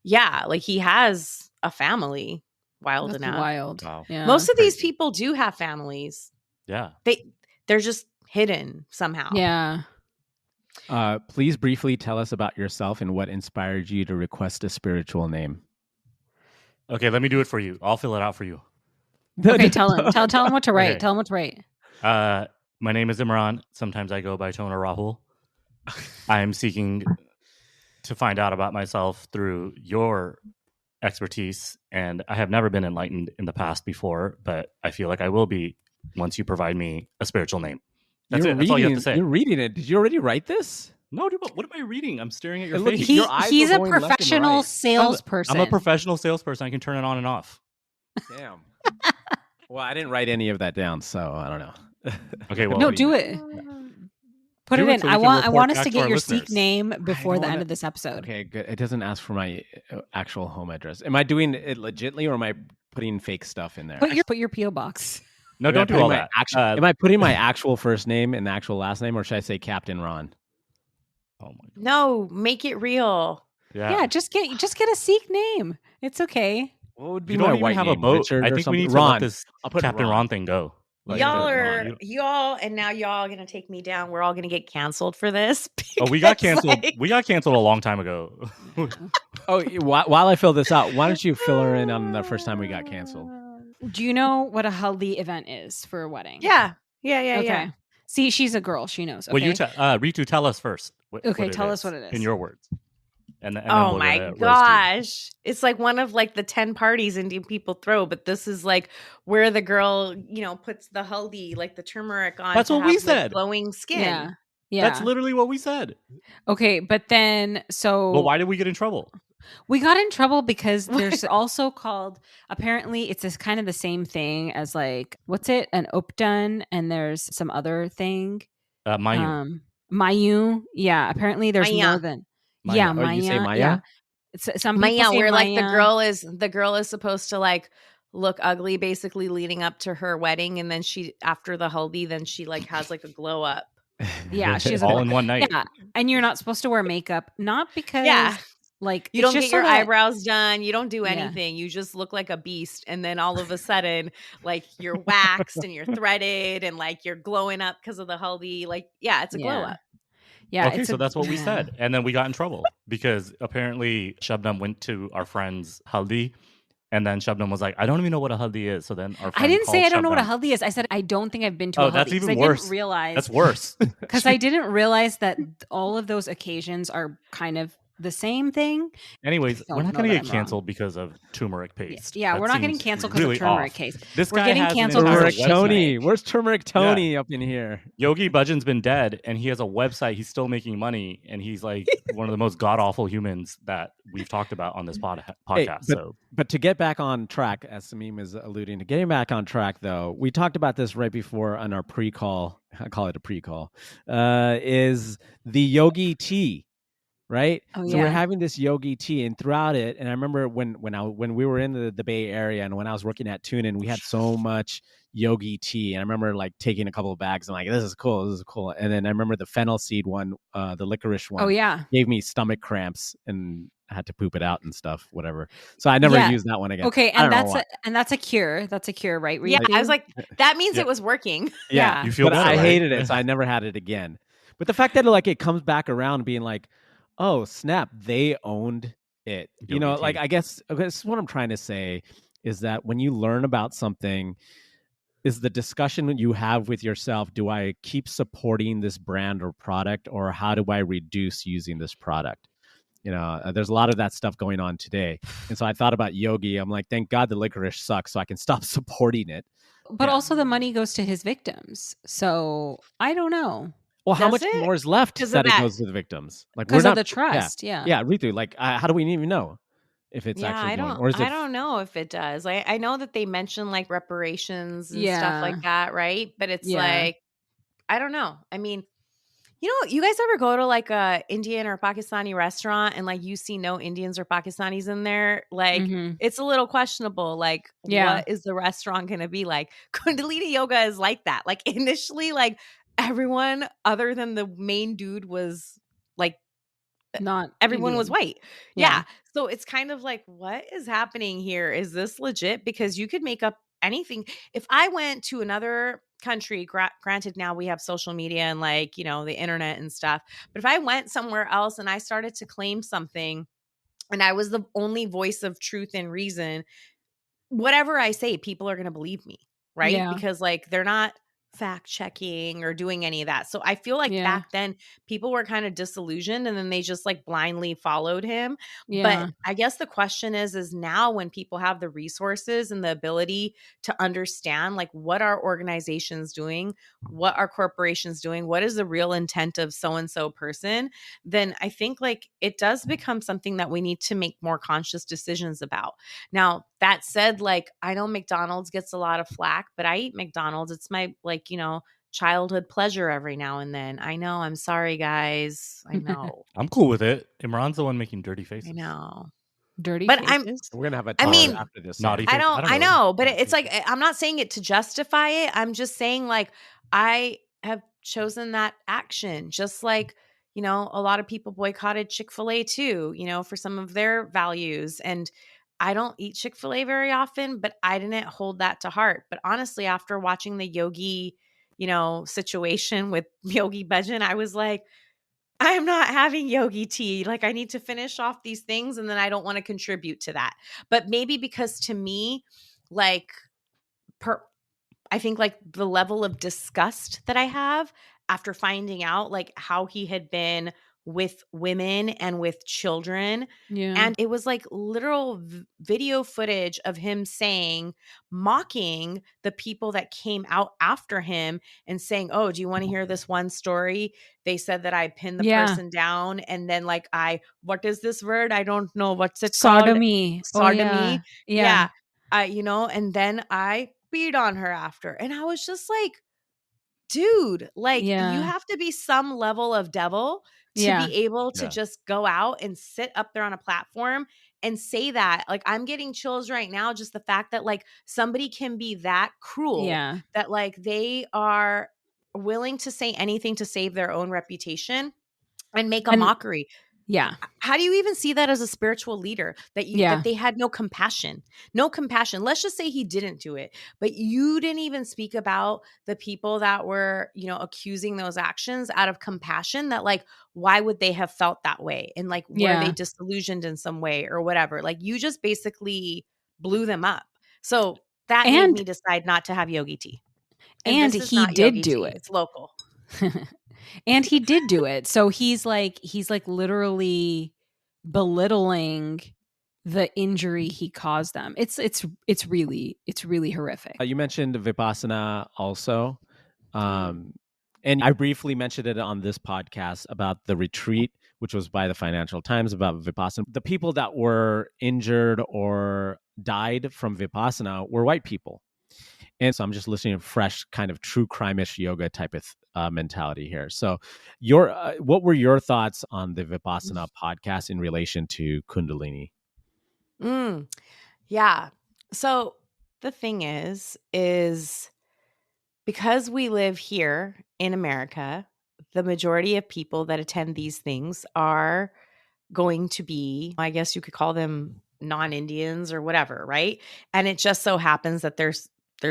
Speaker 2: yeah, like he has a family. Wild
Speaker 3: That's
Speaker 2: enough.
Speaker 3: wild.
Speaker 4: Wow.
Speaker 3: Yeah.
Speaker 2: Most of these
Speaker 4: Crazy.
Speaker 2: people do have families.
Speaker 4: Yeah.
Speaker 2: They're just hidden somehow.
Speaker 3: Yeah.
Speaker 1: Please briefly tell us about yourself and what inspired you to request a spiritual name.
Speaker 4: Okay, let me do it for you. I'll fill it out for you.
Speaker 3: Okay, tell him what to write.
Speaker 4: Okay.
Speaker 3: Tell him what to write.
Speaker 4: My name is Imran. Sometimes I go by Toner Rahul. I am seeking to find out about myself through your expertise, and I have never been enlightened in the past before, but I feel like I will be once you provide me a spiritual name. That's it. That's all you have to say.
Speaker 1: You're reading it. Did you already write this?
Speaker 4: No, dude, what am I reading? I'm staring at your
Speaker 1: Look,
Speaker 4: face.
Speaker 1: your eyes
Speaker 3: He's
Speaker 1: are
Speaker 3: a
Speaker 1: going left and
Speaker 3: professional
Speaker 1: right.
Speaker 3: salesperson.
Speaker 4: I'm a professional salesperson. I can turn it on and off.
Speaker 1: Damn. Well, I didn't write any of that down, so I don't know.
Speaker 4: Okay, well,
Speaker 3: No, do it. Put
Speaker 4: Do
Speaker 3: it
Speaker 4: it
Speaker 3: in.
Speaker 4: so we
Speaker 3: I
Speaker 4: can
Speaker 3: want
Speaker 4: report
Speaker 3: us
Speaker 4: back
Speaker 3: to
Speaker 4: to our
Speaker 3: get your
Speaker 4: listeners.
Speaker 3: Seek name before
Speaker 1: don't
Speaker 3: the end
Speaker 1: wanna-
Speaker 3: of this episode.
Speaker 1: Okay, good. It doesn't ask for my actual home address. Am I doing it legitly, or am I putting fake stuff in there?
Speaker 3: Put your PO box.
Speaker 4: no,
Speaker 1: Am I
Speaker 4: don't do
Speaker 1: putting
Speaker 4: all
Speaker 1: my
Speaker 4: that.
Speaker 1: am I putting my actual first name and the actual last name, or should I say Captain Ron?
Speaker 4: Oh my god.
Speaker 2: No, make it real.
Speaker 3: Yeah, just get a Seek name. It's okay.
Speaker 1: What would be
Speaker 4: You
Speaker 1: my
Speaker 4: don't even
Speaker 1: white
Speaker 4: have
Speaker 1: name?
Speaker 4: a boat.
Speaker 1: Richard
Speaker 4: I
Speaker 1: or
Speaker 4: think we
Speaker 1: something?
Speaker 4: need to
Speaker 1: Ron.
Speaker 4: let this
Speaker 1: I'll put
Speaker 4: Captain
Speaker 1: Ron.
Speaker 4: Ron thing go.
Speaker 2: Y'all
Speaker 4: Ron,
Speaker 2: are and now y'all gonna take me down. We're all gonna get canceled for this.
Speaker 4: Oh, we got
Speaker 2: because,
Speaker 4: canceled.
Speaker 2: like-
Speaker 4: We got canceled a long time ago.
Speaker 1: Oh, while I fill this out, why don't you fill her in on the first time we got canceled?
Speaker 3: Do you know what a haldi event is for a wedding?
Speaker 2: yeah.
Speaker 3: Okay. See, she's a girl. She knows. Okay.
Speaker 4: Well, Ritu, tell us first.
Speaker 3: Okay,
Speaker 4: it
Speaker 3: tell us
Speaker 4: is,
Speaker 3: what it is.
Speaker 4: in your words. And then
Speaker 2: Oh
Speaker 4: we'll
Speaker 2: my
Speaker 4: roast you.
Speaker 2: gosh. It's like one of like the 10 parties Indian people throw, but this is like where the girl, puts the haldi, like the turmeric on.
Speaker 4: That's
Speaker 2: to
Speaker 4: what we
Speaker 2: have, like,
Speaker 4: said.
Speaker 2: glowing skin.
Speaker 3: Yeah. Yeah.
Speaker 4: That's literally what we said.
Speaker 3: Okay, but then
Speaker 4: But why did we get in trouble?
Speaker 3: we got in trouble because there's also called, apparently it's this kind of the same thing as like, what's it? An Updun, and there's some other thing.
Speaker 4: Mayu.
Speaker 3: Mayu. Yeah, apparently there's
Speaker 2: Maya.
Speaker 3: more than.
Speaker 4: Maya.
Speaker 3: Yeah,
Speaker 1: Oh,
Speaker 3: Maya.
Speaker 1: you say Maya?
Speaker 3: Yeah. Some people
Speaker 2: Maya,
Speaker 3: say
Speaker 2: where like
Speaker 3: Maya.
Speaker 2: the girl is supposed to like look ugly basically leading up to her wedding, and then she after the haldi, then she like has like a glow up.
Speaker 3: Yeah, she's
Speaker 4: All in one night.
Speaker 3: Yeah, and you're not supposed to wear makeup, not because like
Speaker 2: You
Speaker 3: it's
Speaker 2: don't
Speaker 3: just
Speaker 2: get
Speaker 3: so
Speaker 2: your
Speaker 3: that-
Speaker 2: eyebrows done. You don't do
Speaker 3: Yeah.
Speaker 2: anything. You just look like a beast. And then all of a sudden, like you're waxed and you're threaded and like you're glowing up because of the haldi. Like, yeah, it's a glow up.
Speaker 3: Yeah.
Speaker 4: Okay, so that's what we said. And then we got in trouble because apparently Shabnam went to our friend's haldi, and then Shabnam was like, I don't even know what a haldi is. So then our friend
Speaker 3: I didn't say I
Speaker 4: called
Speaker 3: don't know what a
Speaker 4: Shabnam.
Speaker 3: haldi is. I said I don't think I've been to a haldi.
Speaker 4: That's even
Speaker 3: 'cause
Speaker 4: worse.
Speaker 3: I didn't realize
Speaker 4: That's worse.
Speaker 3: because I didn't realize that all of those occasions are kind of the same thing.
Speaker 4: Anyways,
Speaker 3: Don't
Speaker 4: we're not
Speaker 3: know
Speaker 4: going to
Speaker 3: that
Speaker 4: get
Speaker 3: I'm wrong.
Speaker 4: canceled because of turmeric paste.
Speaker 3: Yeah,
Speaker 4: That
Speaker 3: we're not getting
Speaker 4: seems
Speaker 3: canceled because
Speaker 4: really
Speaker 3: of turmeric
Speaker 4: off.
Speaker 3: case.
Speaker 4: This
Speaker 3: We're
Speaker 4: guy
Speaker 3: getting
Speaker 4: has an
Speaker 3: canceled
Speaker 4: entire
Speaker 1: Turmeric
Speaker 3: because
Speaker 4: website.
Speaker 1: Tony. Where's Turmeric Tony up in here?
Speaker 4: Yogi Bhajan's been dead, and he has a website. He's still making money, and he's like one of the most god awful humans that we've talked about on this podcast.
Speaker 1: But to get back on track, as Samim is alluding to, getting back on track, though, we talked about this right before on our pre-call. I call it a pre-call. Is the yogi tea, right?
Speaker 3: Oh,
Speaker 1: So we're
Speaker 3: yeah.
Speaker 1: having this yogi tea, and throughout it, and I remember when we were in the Bay Area, and when I was working at TuneIn, we had so much yogi tea, and I remember like taking a couple of bags and like, this is cool. And then I remember the fennel seed one, the licorice one.
Speaker 3: Oh yeah.
Speaker 1: Gave me stomach cramps and I had to poop it out and stuff, whatever. So I never used that one again.
Speaker 3: Okay,
Speaker 1: I
Speaker 3: and
Speaker 1: don't know
Speaker 3: that's a cure. That's a cure, right?
Speaker 2: Yeah,
Speaker 3: Ritu?
Speaker 2: I was like, that means
Speaker 4: Yeah.
Speaker 2: it was working.
Speaker 1: Yeah.
Speaker 4: You feel
Speaker 1: but
Speaker 4: better,
Speaker 1: I
Speaker 4: right?
Speaker 1: hated it, so I never had it again. But the fact that it comes back around being like, oh snap, they owned it.
Speaker 4: Yogi
Speaker 1: You know,
Speaker 4: tea.
Speaker 1: like I guess this is what I'm trying to say is that when you learn about something, is the discussion you have with yourself, do I keep supporting this brand or product, or how do I reduce using this product? You know, there's a lot of that stuff going on today. And so I thought about Yogi. I'm like, thank God the licorice sucks so I can stop supporting it.
Speaker 3: But
Speaker 1: Yeah.
Speaker 3: also the money goes to his victims. So I don't know.
Speaker 1: Well, how
Speaker 2: Does
Speaker 1: much
Speaker 2: it?
Speaker 1: more is left
Speaker 2: 'Cause of
Speaker 1: that it
Speaker 2: that.
Speaker 1: goes to the victims? Like
Speaker 3: Because
Speaker 1: we're
Speaker 3: of
Speaker 1: not
Speaker 3: the trust. Yeah.
Speaker 1: Yeah, Ritu, like how do we even know if it's
Speaker 2: Yeah,
Speaker 1: actually
Speaker 2: I
Speaker 1: going?
Speaker 2: don't.
Speaker 1: Or is it
Speaker 2: I don't know if it does. I know that they mention like reparations and
Speaker 3: Yeah.
Speaker 2: stuff like that, right? But it's
Speaker 3: Yeah.
Speaker 2: like, I don't know. I mean, you guys ever go to like a Indian or Pakistani restaurant and like you see no Indians or Pakistanis in there? Like
Speaker 3: Mhm.
Speaker 2: it's a little questionable. Like,
Speaker 3: Yeah.
Speaker 2: what is the restaurant going to be like? Kundalini yoga is like that. Like initially, like everyone other than the main dude was like
Speaker 3: Not
Speaker 2: everyone was
Speaker 3: Indian.
Speaker 2: white.
Speaker 3: Yeah.
Speaker 2: Yeah. So it's kind of like, what is happening here? Is this legit? Because you could make up anything. If I went to another country, granted, now we have social media and like, the internet and stuff. But if I went somewhere else and I started to claim something and I was the only voice of truth and reason, whatever I say, people are going to believe me. Right.
Speaker 3: Yeah.
Speaker 2: Because like they're not fact checking or doing any of that. So I feel like back then people were kind of disillusioned and then they just like blindly followed him. But I guess the question is now when people have the resources and the ability to understand like what are organizations doing, what are corporations doing, what is the real intent of so-and-so person, then I think like it does become something that we need to make more conscious decisions about. Now, that said, like I know McDonald's gets a lot of flack, but I eat McDonald's. It's my like, childhood pleasure every now and then. I know. I'm sorry, guys. I know.
Speaker 4: I'm cool with it. Imran's the one making dirty faces.
Speaker 2: I know.
Speaker 3: Dirty
Speaker 2: But
Speaker 3: faces?
Speaker 1: We're gonna have a
Speaker 2: I
Speaker 1: talk
Speaker 2: mean,
Speaker 1: after this.
Speaker 4: Naughty
Speaker 2: I
Speaker 4: face.
Speaker 2: don't know, but it's like I'm not saying it to justify it. I'm just saying like I have chosen that action, just like a lot of people boycotted Chick-fil-A too, for some of their values. And I don't eat Chick-fil-A very often, but I didn't hold that to heart. But honestly, after watching the Yogi, situation with Yogi Bhajan, I was like, I am not having yogi tea. Like I need to finish off these things and then I don't want to contribute to that. But maybe because to me, like I think like the level of disgust that I have after finding out like how he had been with women and with children. And it was like literal video footage of him mocking the people that came out after him and saying, oh, do you want to hear this one story? They said that I pinned the person down. And then like what is this word? I don't know. What's it called?
Speaker 3: Sodomy.
Speaker 2: Sodomy.
Speaker 3: Oh, yeah.
Speaker 2: And then I beat on her after. And I was just like, dude, like you have to be some level of devil to be able to just go out and sit up there on a platform and say that. Like I'm getting chills right now, just the fact that like somebody can be that cruel that like they are willing to say anything to save their own reputation and make a mockery.
Speaker 3: Yeah.
Speaker 2: How do you even see that as a spiritual leader that they had no compassion? No compassion. Let's just say he didn't do it, but you didn't even speak about the people that were, accusing those actions out of compassion, that like, why would they have felt that way? And like, were they disillusioned in some way or whatever? Like you just basically blew them up. So that made me decide not to have yogi tea.
Speaker 3: And
Speaker 2: this is
Speaker 3: he
Speaker 2: not
Speaker 3: did
Speaker 2: yogi
Speaker 3: do
Speaker 2: tea.
Speaker 3: it.
Speaker 2: It's local.
Speaker 3: And he did do it. So he's like literally belittling the injury he caused them. It's really horrific.
Speaker 1: You mentioned Vipassana also. And I briefly mentioned it on this podcast about the retreat, which was by the Financial Times, about Vipassana. The people that were injured or died from Vipassana were white people. And so I'm just listening to fresh kind of true crime-ish yoga type of mentality here. So what were your thoughts on the Vipassana podcast in relation to Kundalini?
Speaker 2: Yeah. So the thing is because we live here in America, the majority of people that attend these things are going to be, I guess you could call them non-Indians or whatever, right? And it just so happens that there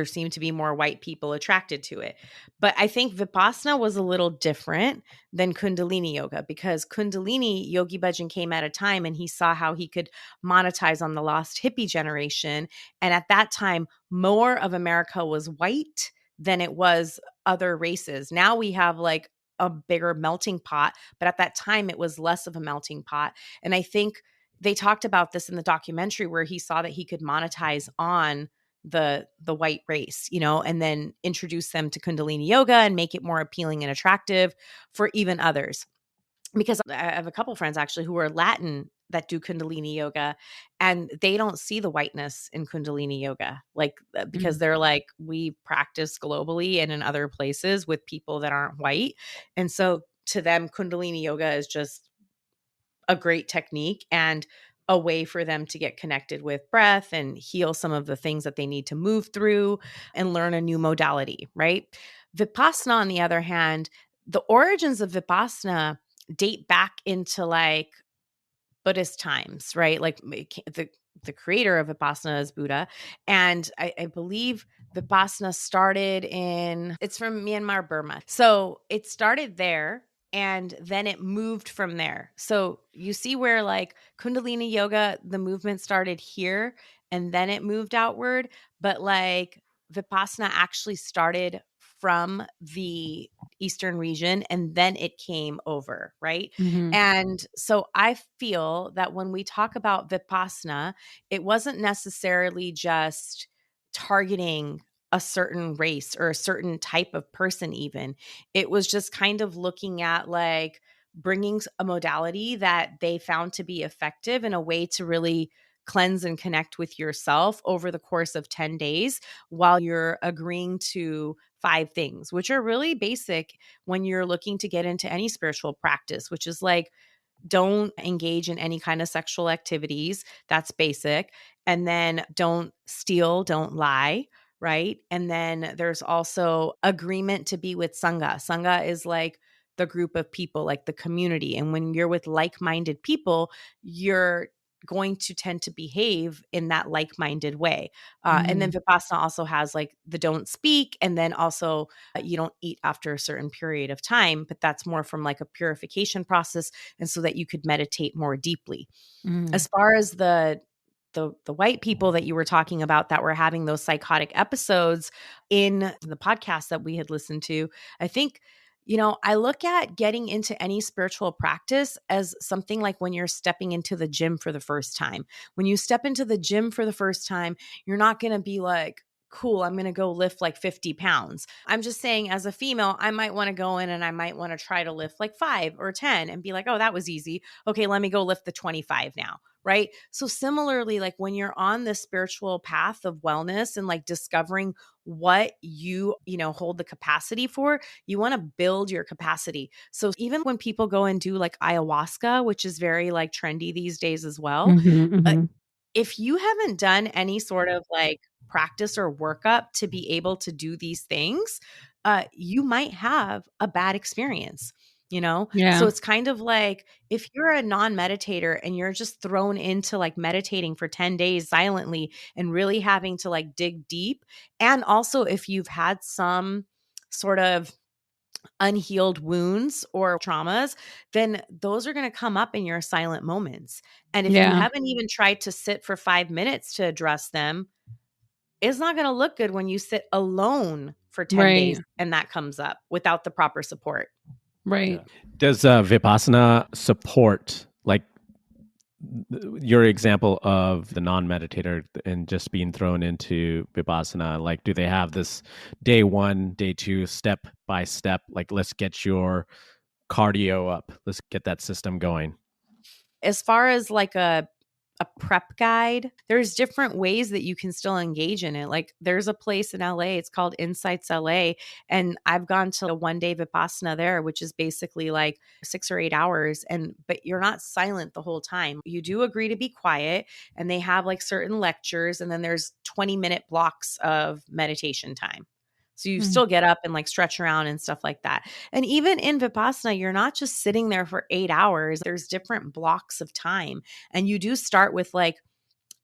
Speaker 2: seem to be more white people attracted to it. But I think Vipassana was a little different than Kundalini yoga, because Kundalini, Yogi Bhajan came at a time and he saw how he could monetize on the lost hippie generation. And at that time, more of America was white than it was other races. Now we have like a bigger melting pot, but at that time it was less of a melting pot. And I think they talked about this in the documentary where he saw that he could monetize on the white race, and then introduce them to Kundalini yoga and make it more appealing and attractive for even others. Because I have a couple friends actually who are Latin that do Kundalini yoga, and they don't see the whiteness in Kundalini yoga, like because they're like, we practice globally and in other places with people that aren't white. And so to them, Kundalini yoga is just a great technique and a way for them to get connected with breath and heal some of the things that they need to move through and learn a new modality, right? Vipassana, on the other hand, the origins of Vipassana date back into like Buddhist times, right? Like the creator of Vipassana is Buddha. And I believe Vipassana it's from Myanmar, Burma. So it started there and then it moved from there. So you see where like Kundalini yoga, the movement started here and then it moved outward. But like Vipassana actually started from the Eastern region, and then it came over, right?
Speaker 3: Mhm.
Speaker 2: And so I feel that when we talk about Vipassana, it wasn't necessarily just targeting a certain race or a certain type of person even. It was just kind of looking at like bringing a modality that they found to be effective in a way to really cleanse and connect with yourself over the course of 10 days while you're agreeing to 5 things, which are really basic when you're looking to get into any spiritual practice, which is like, don't engage in any kind of sexual activities. That's basic. And then don't steal, don't lie, right? And then there's also agreement to be with Sangha. Sangha is like the group of people, like the community. And when you're with like-minded people, you're going to tend to behave in that like-minded way. And then Vipassana also has like the don't speak, and then also you don't eat after a certain period of time, but that's more from like a purification process, and so that you could meditate more deeply. As far as the white people that you were talking about that were having those psychotic episodes in the podcast that we had listened to, I think, I look at getting into any spiritual practice as something like when you're stepping into the gym for the first time. When you step into the gym for the first time, you're not going to be like, cool, I'm going to go lift like 50 pounds. I'm just saying, as a female, I might want to go in and I might want to try to lift like 5 or 10 and be like, oh, that was easy. Okay, let me go lift the 25 now. Right. So similarly, like when you're on this spiritual path of wellness and like discovering what you hold the capacity for, you want to build your capacity. So even when people go and do like ayahuasca, which is very like trendy these days as well, if you haven't done any sort of like practice or workup to be able to do these things, you might have a bad experience.
Speaker 3: Yeah.
Speaker 2: So it's kind of like if you're a non-meditator and you're just thrown into like meditating for 10 days silently and really having to like dig deep. And also if you've had some sort of unhealed wounds or traumas, then those are going to come up in your silent moments. And if you haven't even tried to sit for 5 minutes to address them, it's not going to look good when you sit alone for 10 days and that comes up without the proper support.
Speaker 3: Right.
Speaker 4: Yeah.
Speaker 1: Does Vipassana support like your example of the non-meditator and just being thrown into Vipassana? Like, do they have this day 1, day 2, step by step, like, let's get your cardio up, let's get that system going?
Speaker 2: As far as like a prep guide, there's different ways that you can still engage in it. Like there's a place in LA, it's called Insights LA. And I've gone to a 1-day Vipassana there, which is basically like 6 or 8 hours. But you're not silent the whole time. You do agree to be quiet, and they have like certain lectures, and then there's 20-minute blocks of meditation time. So you still get up and like stretch around and stuff like that. And even in Vipassana, you're not just sitting there for 8 hours. There's different blocks of time. And you do start with like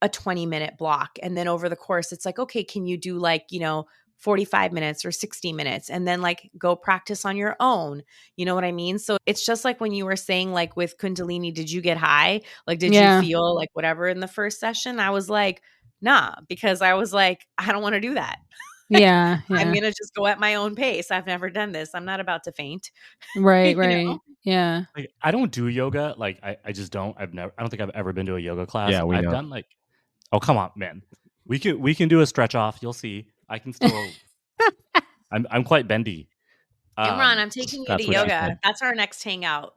Speaker 2: a 20-minute block. And then over the course, it's like, okay, can you do like, 45 minutes or 60 minutes and then like go practice on your own? You know what I mean? So it's just like when you were saying like with Kundalini, did you get high? Like, did you feel like whatever in the first session? I was like, nah, because I was like, I don't want to do that.
Speaker 3: Yeah.
Speaker 2: I'm going to just go at my own pace. I've never done this. I'm not about to faint.
Speaker 3: Right.
Speaker 2: Yeah.
Speaker 4: Like, I don't do yoga. Like I just don't. I don't think I've ever been to a yoga class.
Speaker 1: Yeah,
Speaker 4: I've done like, oh come on, man. We can do a stretch off. You'll see. I can still. I'm quite bendy.
Speaker 2: Imran, I'm taking you to yoga. That's our next hangout.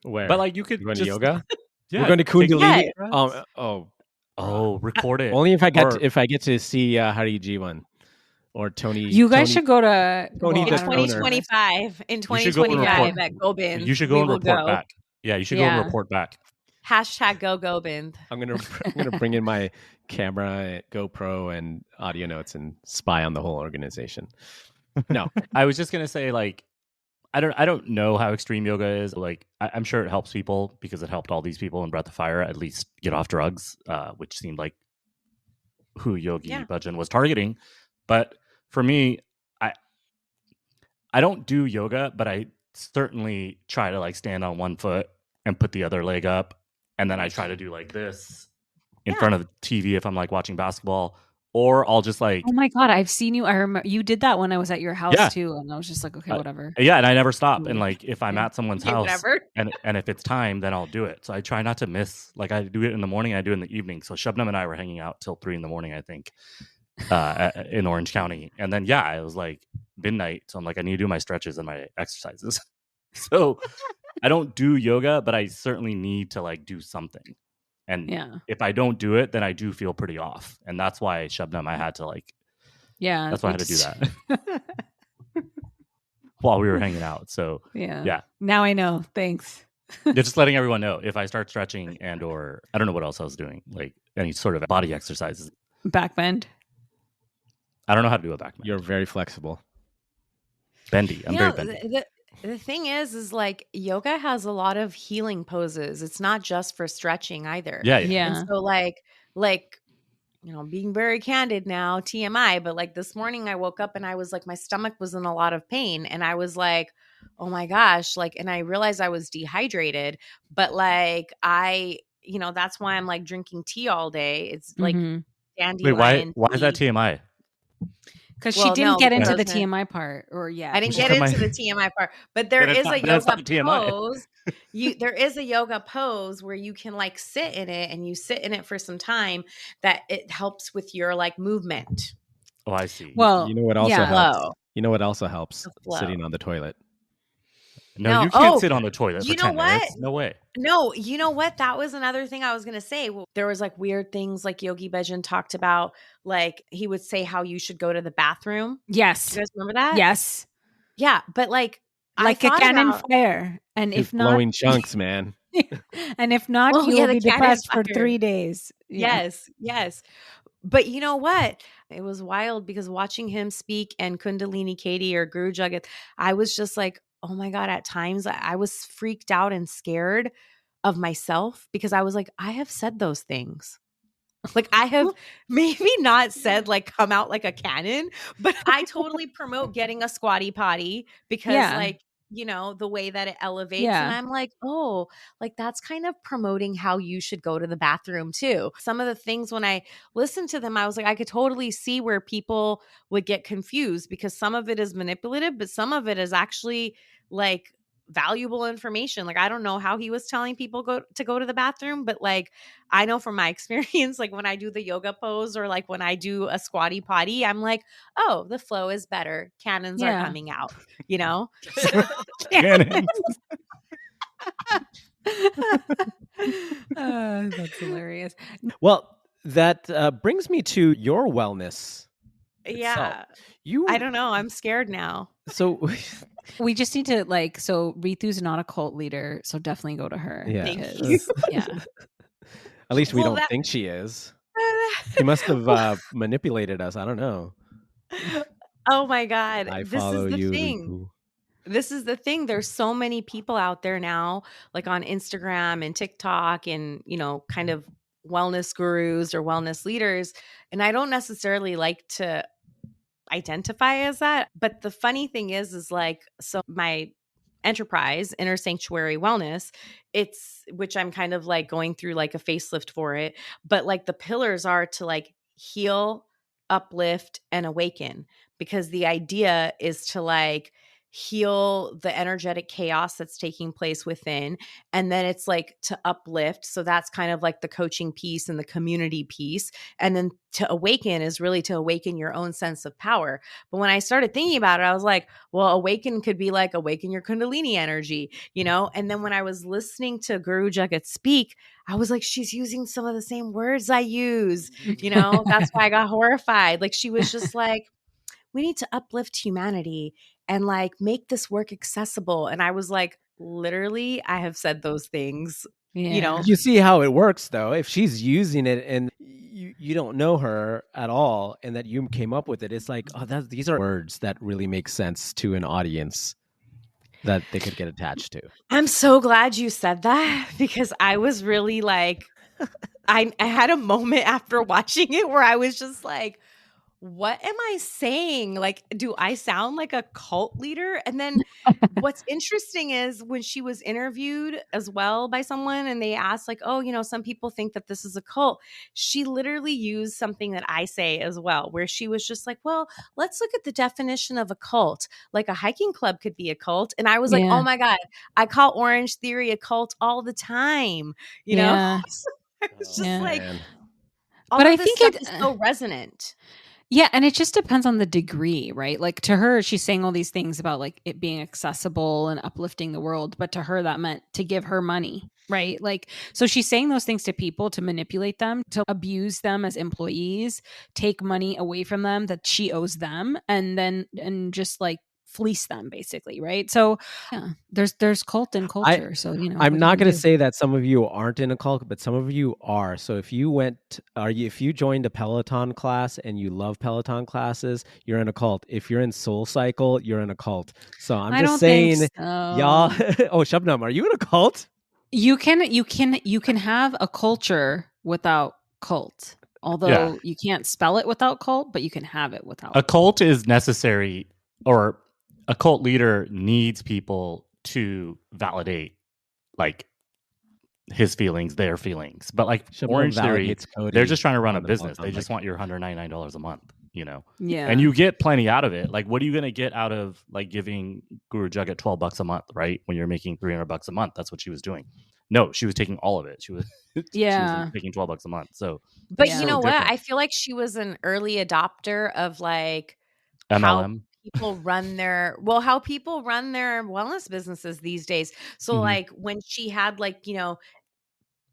Speaker 1: Where?
Speaker 4: But like you could
Speaker 1: going
Speaker 4: just
Speaker 1: to yoga.
Speaker 4: Yeah,
Speaker 1: we're going to Kundalini.
Speaker 4: Oh, record it.
Speaker 1: Only if I get to see Hari Jivan or Tony.
Speaker 3: You guys should go to
Speaker 1: Tony
Speaker 2: in 2025. In 2025 at Gobind.
Speaker 4: You should go and report back. Yeah, you should go and report back.
Speaker 2: Hashtag go Gobind.
Speaker 1: I'm gonna bring in my camera, GoPro, and audio notes and spy on the whole organization. No,
Speaker 4: I was just gonna say, like, I don't know how extreme yoga is. Like, I'm sure it helps people because it helped all these people in Breath of Fire at least get off drugs, which seemed like who Yogi Bhajan was targeting. But for me, I don't do yoga, but I certainly try to like stand on one foot and put the other leg up, and then I try to do like this in front of the TV if I'm like watching basketball, or I'll just like,
Speaker 3: Oh my God, I've seen you. I remember you did that when I was at your house
Speaker 4: Yeah.
Speaker 3: too. And I was just like, okay, whatever.
Speaker 4: yeah, and I never stop. And like, if I'm
Speaker 3: Yeah.
Speaker 4: at someone's
Speaker 2: Okay,
Speaker 4: house
Speaker 2: whatever.
Speaker 4: and if it's time, then I'll do it. So I try not to miss. Like, I do it in the morning, I do it in the evening. So Shubnam and I were hanging out till 3 a.m, I think, in Orange County. And then it was like midnight. So I'm like, I need to do my stretches and my exercises. So I don't do yoga, but I certainly need to like do something. And if I don't do it, then I do feel pretty off. And that's why Shubnam, I had to like, that's why I had to do that while we were hanging out. So yeah.
Speaker 3: Now I know. Thanks.
Speaker 4: Just letting everyone know if I start stretching and or I don't know what else I was doing, like any sort of body exercises.
Speaker 3: Back bend.
Speaker 4: I don't know how to do a back bend.
Speaker 1: You're very flexible.
Speaker 4: Bendy. I'm very bendy.
Speaker 2: The thing is like yoga has a lot of healing poses. It's not just for stretching either.
Speaker 4: Yeah.
Speaker 2: And so like, you know, being very candid now, TMI, but like this morning I woke up and I was like, my stomach was in a lot of pain. And I was like, oh my gosh, like, and I realized I was dehydrated, but like, you know, that's why I'm like drinking tea all day. It's like dandelion.
Speaker 4: Why is that TMI?
Speaker 3: Because she didn't get into the TMI part, or
Speaker 2: I didn't get into the TMI part, but there is a yoga pose. There is a yoga pose where you can like sit in it, and you sit in it for some time. That it helps with your like movement.
Speaker 4: Oh, I see.
Speaker 1: Well, you know what also helps?
Speaker 2: Flow.
Speaker 1: You know what also helps? Sitting on the toilet.
Speaker 4: No, you can't sit on the toilet for 10 minutes. No way.
Speaker 2: No, you know what? That was another thing I was going to say. There was like weird things like Yogi Bhajan talked about. Like he would say how you should go to the bathroom.
Speaker 3: Yes.
Speaker 2: You guys remember that?
Speaker 3: Yes.
Speaker 2: Yeah. But like
Speaker 3: a cannon fire. And if not,
Speaker 1: blowing chunks, man.
Speaker 3: And if not, you will be depressed for 3 days.
Speaker 2: Yeah. Yes. But you know what? It was wild because watching him speak and Kundalini Katie or Guru Jagat, I was just like, oh my God, at times I was freaked out and scared of myself because I was like, I have said those things. Like I have maybe not said like come out like a cannon, but I totally promote getting a squatty potty because like, you know, the way that it elevates. And I'm like, oh, like that's kind of promoting how you should go to the bathroom too. Some of the things when I listened to them, I was like, I could totally see where people would get confused because some of it is manipulative, but some of it is actually like valuable information. Like, I don't know how he was telling people to go to the bathroom, but like, I know from my experience, like when I do the yoga pose or like when I do a squatty potty, I'm like, oh, the flow is better. Cannons are coming out, you know?
Speaker 1: Cannons.
Speaker 3: That's hilarious.
Speaker 1: Well, that brings me to your wellness.
Speaker 2: Yeah.
Speaker 1: Itself.
Speaker 2: I don't know. I'm scared now.
Speaker 1: So
Speaker 3: we just need to so Ritu's not a cult leader, so definitely go to her.
Speaker 1: Yeah.
Speaker 2: Thank you.
Speaker 3: Yeah.
Speaker 1: At least we don't think she is. She must have manipulated us. I don't know.
Speaker 2: Oh my God.
Speaker 1: I
Speaker 2: this
Speaker 1: follow
Speaker 2: is the
Speaker 1: you,
Speaker 2: thing.
Speaker 1: Ritu.
Speaker 2: This is the thing. There's so many people out there now, like on Instagram and TikTok and, you know, kind of wellness gurus or wellness leaders. And I don't necessarily like to identify as that. But the funny thing is like, so my enterprise, Inner Sanctuary Wellness, which I'm kind of like going through like a facelift for it. But like the pillars are to like heal, uplift, and awaken, because the idea is to like heal the energetic chaos that's taking place within. And then it's like to uplift. So that's kind of like the coaching piece and the community piece. And then to awaken is really to awaken your own sense of power. But when I started thinking about it, I was like, well, awaken could be like awaken your Kundalini energy, you know? And then when I was listening to Guru Jagat speak, I was like, she's using some of the same words I use, you know? That's why I got horrified. Like she was just like, we need to uplift humanity and like make this work accessible. And I was like, literally, I have said those things, you know.
Speaker 1: You see how it works though. If she's using it and you don't know her at all and that you came up with it, it's like, oh, these are words that really make sense to an audience that they could get attached to.
Speaker 2: I'm so glad you said that because I was really like, I had a moment after watching it where I was just like, what am I saying? Like, do I sound like a cult leader? And then what's interesting is when she was interviewed as well by someone and they asked, like, oh, some people think that this is a cult. She literally used something that I say as well, where she was just like, well, let's look at the definition of a cult. Like a hiking club could be a cult. And I was like, oh my God, I call Orange Theory a cult all the time.
Speaker 3: Yeah.
Speaker 2: I was just like,
Speaker 1: man.
Speaker 2: all
Speaker 3: But
Speaker 2: of
Speaker 3: I
Speaker 2: this
Speaker 3: think
Speaker 2: stuff
Speaker 3: it-
Speaker 2: is so resonant.
Speaker 3: Yeah, and it just depends on the degree, right? Like to her, she's saying all these things about like it being accessible and uplifting the world, but to her that meant to give her money, right? Like so she's saying those things to people to manipulate them, to abuse them as employees, take money away from them that she owes them, and just like fleece them basically, right? So yeah, there's cult and culture. So
Speaker 1: I'm not going to say that some of you aren't in a cult, but some of you are. So if you joined a Peloton class and you love Peloton classes, you're in a cult. If you're in Soul Cycle, you're in a cult. So I'm just saying, y'all. Oh, Shabnam, are you in a cult?
Speaker 3: You can have a culture without cult. Although you can't spell it without cult, but you can have it without.
Speaker 4: A cult is necessary, or a cult leader needs people to validate like his feelings, their feelings. But like Orange Theory, they're just trying to run a business. They just want your $199 a month, Yeah. And you get plenty out of it. Like, what are you going to get out of like giving Guru Jagat $12 a month, right? When you're making $300 a month, that's what she was doing. No, she was taking all of it. She was making $12 a month. So,
Speaker 2: but you know what? I feel like she was an early adopter of like
Speaker 4: MLM.
Speaker 2: How people run their wellness businesses these days. So like when she had like,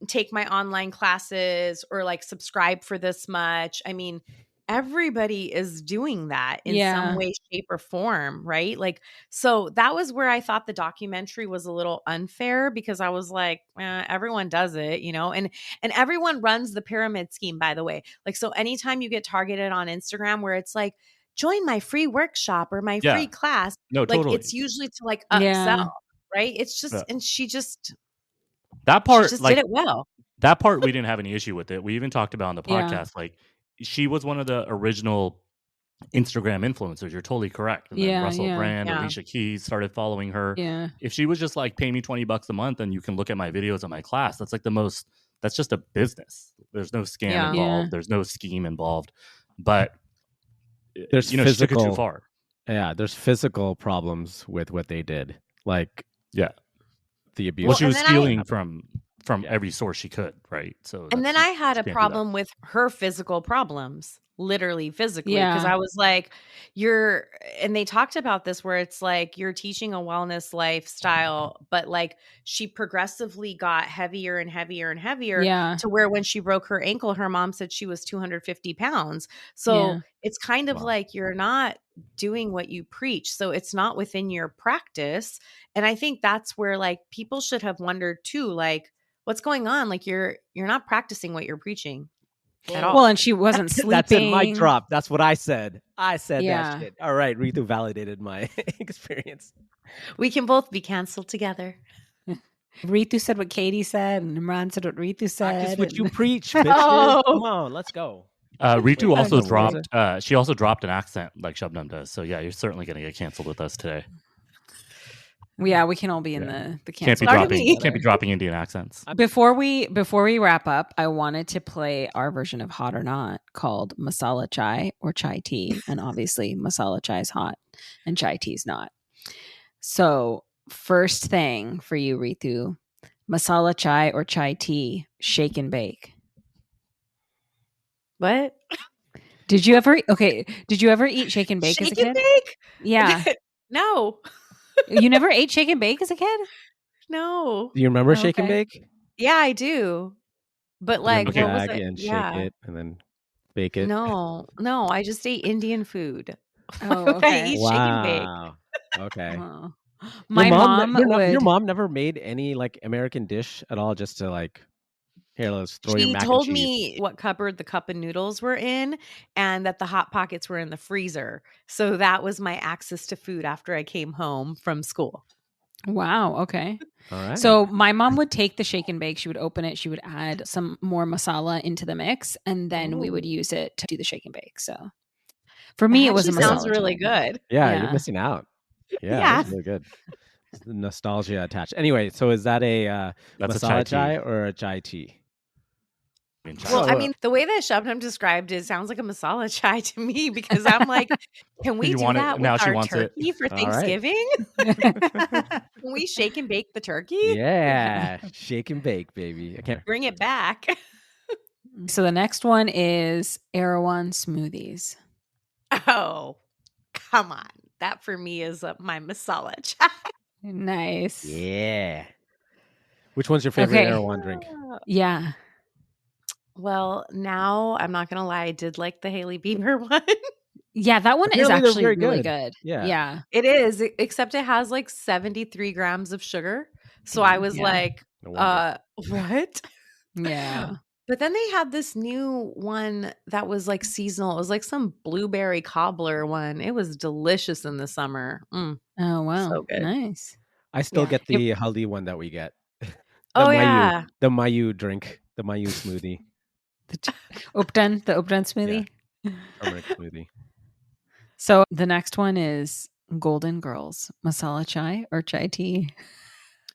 Speaker 2: take my online classes or like subscribe for this much. I mean, everybody is doing that in some way, shape, or form, right? Like, so that was where I thought the documentary was a little unfair because I was like, everyone does it, and everyone runs the pyramid scheme, by the way. Like, so anytime you get targeted on Instagram where it's like, join my free workshop or my free class,
Speaker 4: totally.
Speaker 2: It's usually to like upsell, right? It's just, and she just,
Speaker 4: that part,
Speaker 2: she just did it well.
Speaker 4: That part, we didn't have any issue with it. We even talked about on the podcast, like she was one of the original Instagram influencers. You're totally correct. And then Russell Brand, Alicia Keys started following her.
Speaker 3: Yeah.
Speaker 4: If she was just like, pay me $20 a month and you can look at my videos on my class, that's like that's just a business. There's no scam involved. There's no scheme involved. But
Speaker 1: there's
Speaker 4: she took it too far.
Speaker 1: Yeah, there's physical problems with what they did. Like, the abuse.
Speaker 4: Well, she was stealing from every source she could, right? So,
Speaker 2: and then I had a problem with her physical problems, literally physically, because I was like, and they talked about this where it's like you're teaching a wellness lifestyle, but like she progressively got heavier and heavier and heavier to where when she broke her ankle, her mom said she was 250 pounds. So it's kind of like you're not doing what you preach. So it's not within your practice. And I think that's where like people should have wondered too, like, what's going on? Like you're not practicing what you're preaching at all.
Speaker 3: Well, and she wasn't sleeping.
Speaker 1: That's in my drop. That's what I said. I said that shit. All right, Ritu validated my experience.
Speaker 2: We can both be canceled together.
Speaker 3: Ritu said what Katie said, and Imran said what Ritu said.
Speaker 1: Practice what you preach, bitches. Come on, let's go.
Speaker 4: Ritu also dropped. She also dropped an accent like Shabnam does. So yeah, you're certainly going to get canceled with us today.
Speaker 3: Yeah, we can all be in the cancel.
Speaker 4: Can't be dropping Indian accents.
Speaker 3: Before we wrap up, I wanted to play our version of Hot or Not called Masala Chai or Chai Tea, and obviously Masala Chai is hot and Chai Tea is not. So first thing for you, Ritu, Masala Chai or Chai Tea, shake and bake.
Speaker 2: What?
Speaker 3: Did you ever eat shake and bake as a kid?
Speaker 2: Shake and bake?
Speaker 3: Yeah.
Speaker 2: No.
Speaker 3: You never ate shake and bake as a kid?
Speaker 2: No.
Speaker 1: Do you remember shake and bake?
Speaker 2: Yeah, I do. But like, what was it?
Speaker 1: And shake it and then bake it.
Speaker 2: No, I just ate Indian food.
Speaker 3: Oh, okay.
Speaker 2: I eat shake and bake.
Speaker 1: Okay.
Speaker 3: Oh.
Speaker 1: Your mom never made any like American dish at all, just to like, here, let's throw your mac and cheese.
Speaker 2: She told me what cupboard the cup of noodles were in and that the Hot Pockets were in the freezer. So that was my access to food after I came home from school.
Speaker 3: Wow. Okay.
Speaker 1: All right.
Speaker 3: So my mom would take the shake and bake. She would open it. She would add some more masala into the mix, and then we would use it to do the shake and bake. So For me,
Speaker 2: That
Speaker 3: it was a
Speaker 2: actually sounds
Speaker 3: masala
Speaker 2: really
Speaker 3: chai.
Speaker 2: good.
Speaker 1: Yeah,
Speaker 3: Yeah.
Speaker 1: you're missing out. Yeah,
Speaker 2: Yeah.
Speaker 1: that's really good. It's the nostalgia attached. Anyway, so is that a
Speaker 4: That's a
Speaker 1: masala
Speaker 4: chai tea.
Speaker 1: or a chai tea?
Speaker 2: Well, I mean, the way that Shabnam described it sounds like a masala chai to me because I'm like, can we
Speaker 4: You
Speaker 2: do
Speaker 4: want it-
Speaker 2: that
Speaker 4: now
Speaker 2: with
Speaker 4: she
Speaker 2: our
Speaker 4: wants it.
Speaker 2: turkey for
Speaker 1: All right.
Speaker 2: Thanksgiving? Can we shake and bake the turkey?
Speaker 1: Yeah, shake and bake, baby. I can't.
Speaker 2: Bring it back.
Speaker 3: So the next one is Erewhon smoothies.
Speaker 2: Oh, come on. That for me is my masala chai.
Speaker 3: Nice.
Speaker 1: Yeah. Which one's your favorite
Speaker 3: Okay.
Speaker 1: Erewhon drink?
Speaker 3: Yeah.
Speaker 2: Well, now I'm not going to lie. I did like the Hailey Bieber one.
Speaker 3: Yeah, that one is
Speaker 1: Apparently they're
Speaker 3: actually
Speaker 1: very
Speaker 3: really
Speaker 1: good.
Speaker 3: good.
Speaker 1: Yeah.
Speaker 3: Yeah.
Speaker 2: It is, except it has like 73 grams of sugar. So I was
Speaker 3: Yeah.
Speaker 2: like,
Speaker 1: No wonder.
Speaker 2: what?
Speaker 3: Yeah.
Speaker 2: But then they had this new one that was like seasonal. It was like some blueberry cobbler one. It was delicious in the summer.
Speaker 3: Oh, wow.
Speaker 2: So good.
Speaker 3: Nice.
Speaker 1: I still
Speaker 2: Yeah.
Speaker 1: get the haldi one that we get.
Speaker 2: Oh,
Speaker 1: Mayu,
Speaker 2: yeah.
Speaker 1: the Mayu drink, the Mayu smoothie,
Speaker 3: The Upton smoothie.
Speaker 1: turmeric smoothie.
Speaker 3: So the next one is Golden Girls masala chai or chai tea.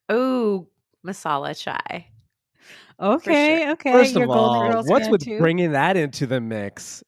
Speaker 2: Oh, masala chai.
Speaker 3: Okay, okay.
Speaker 1: First
Speaker 3: You're
Speaker 1: of
Speaker 3: a Golden
Speaker 1: all,
Speaker 3: Girls
Speaker 1: what's
Speaker 3: fan
Speaker 1: with
Speaker 3: too?
Speaker 1: bringing that into the mix?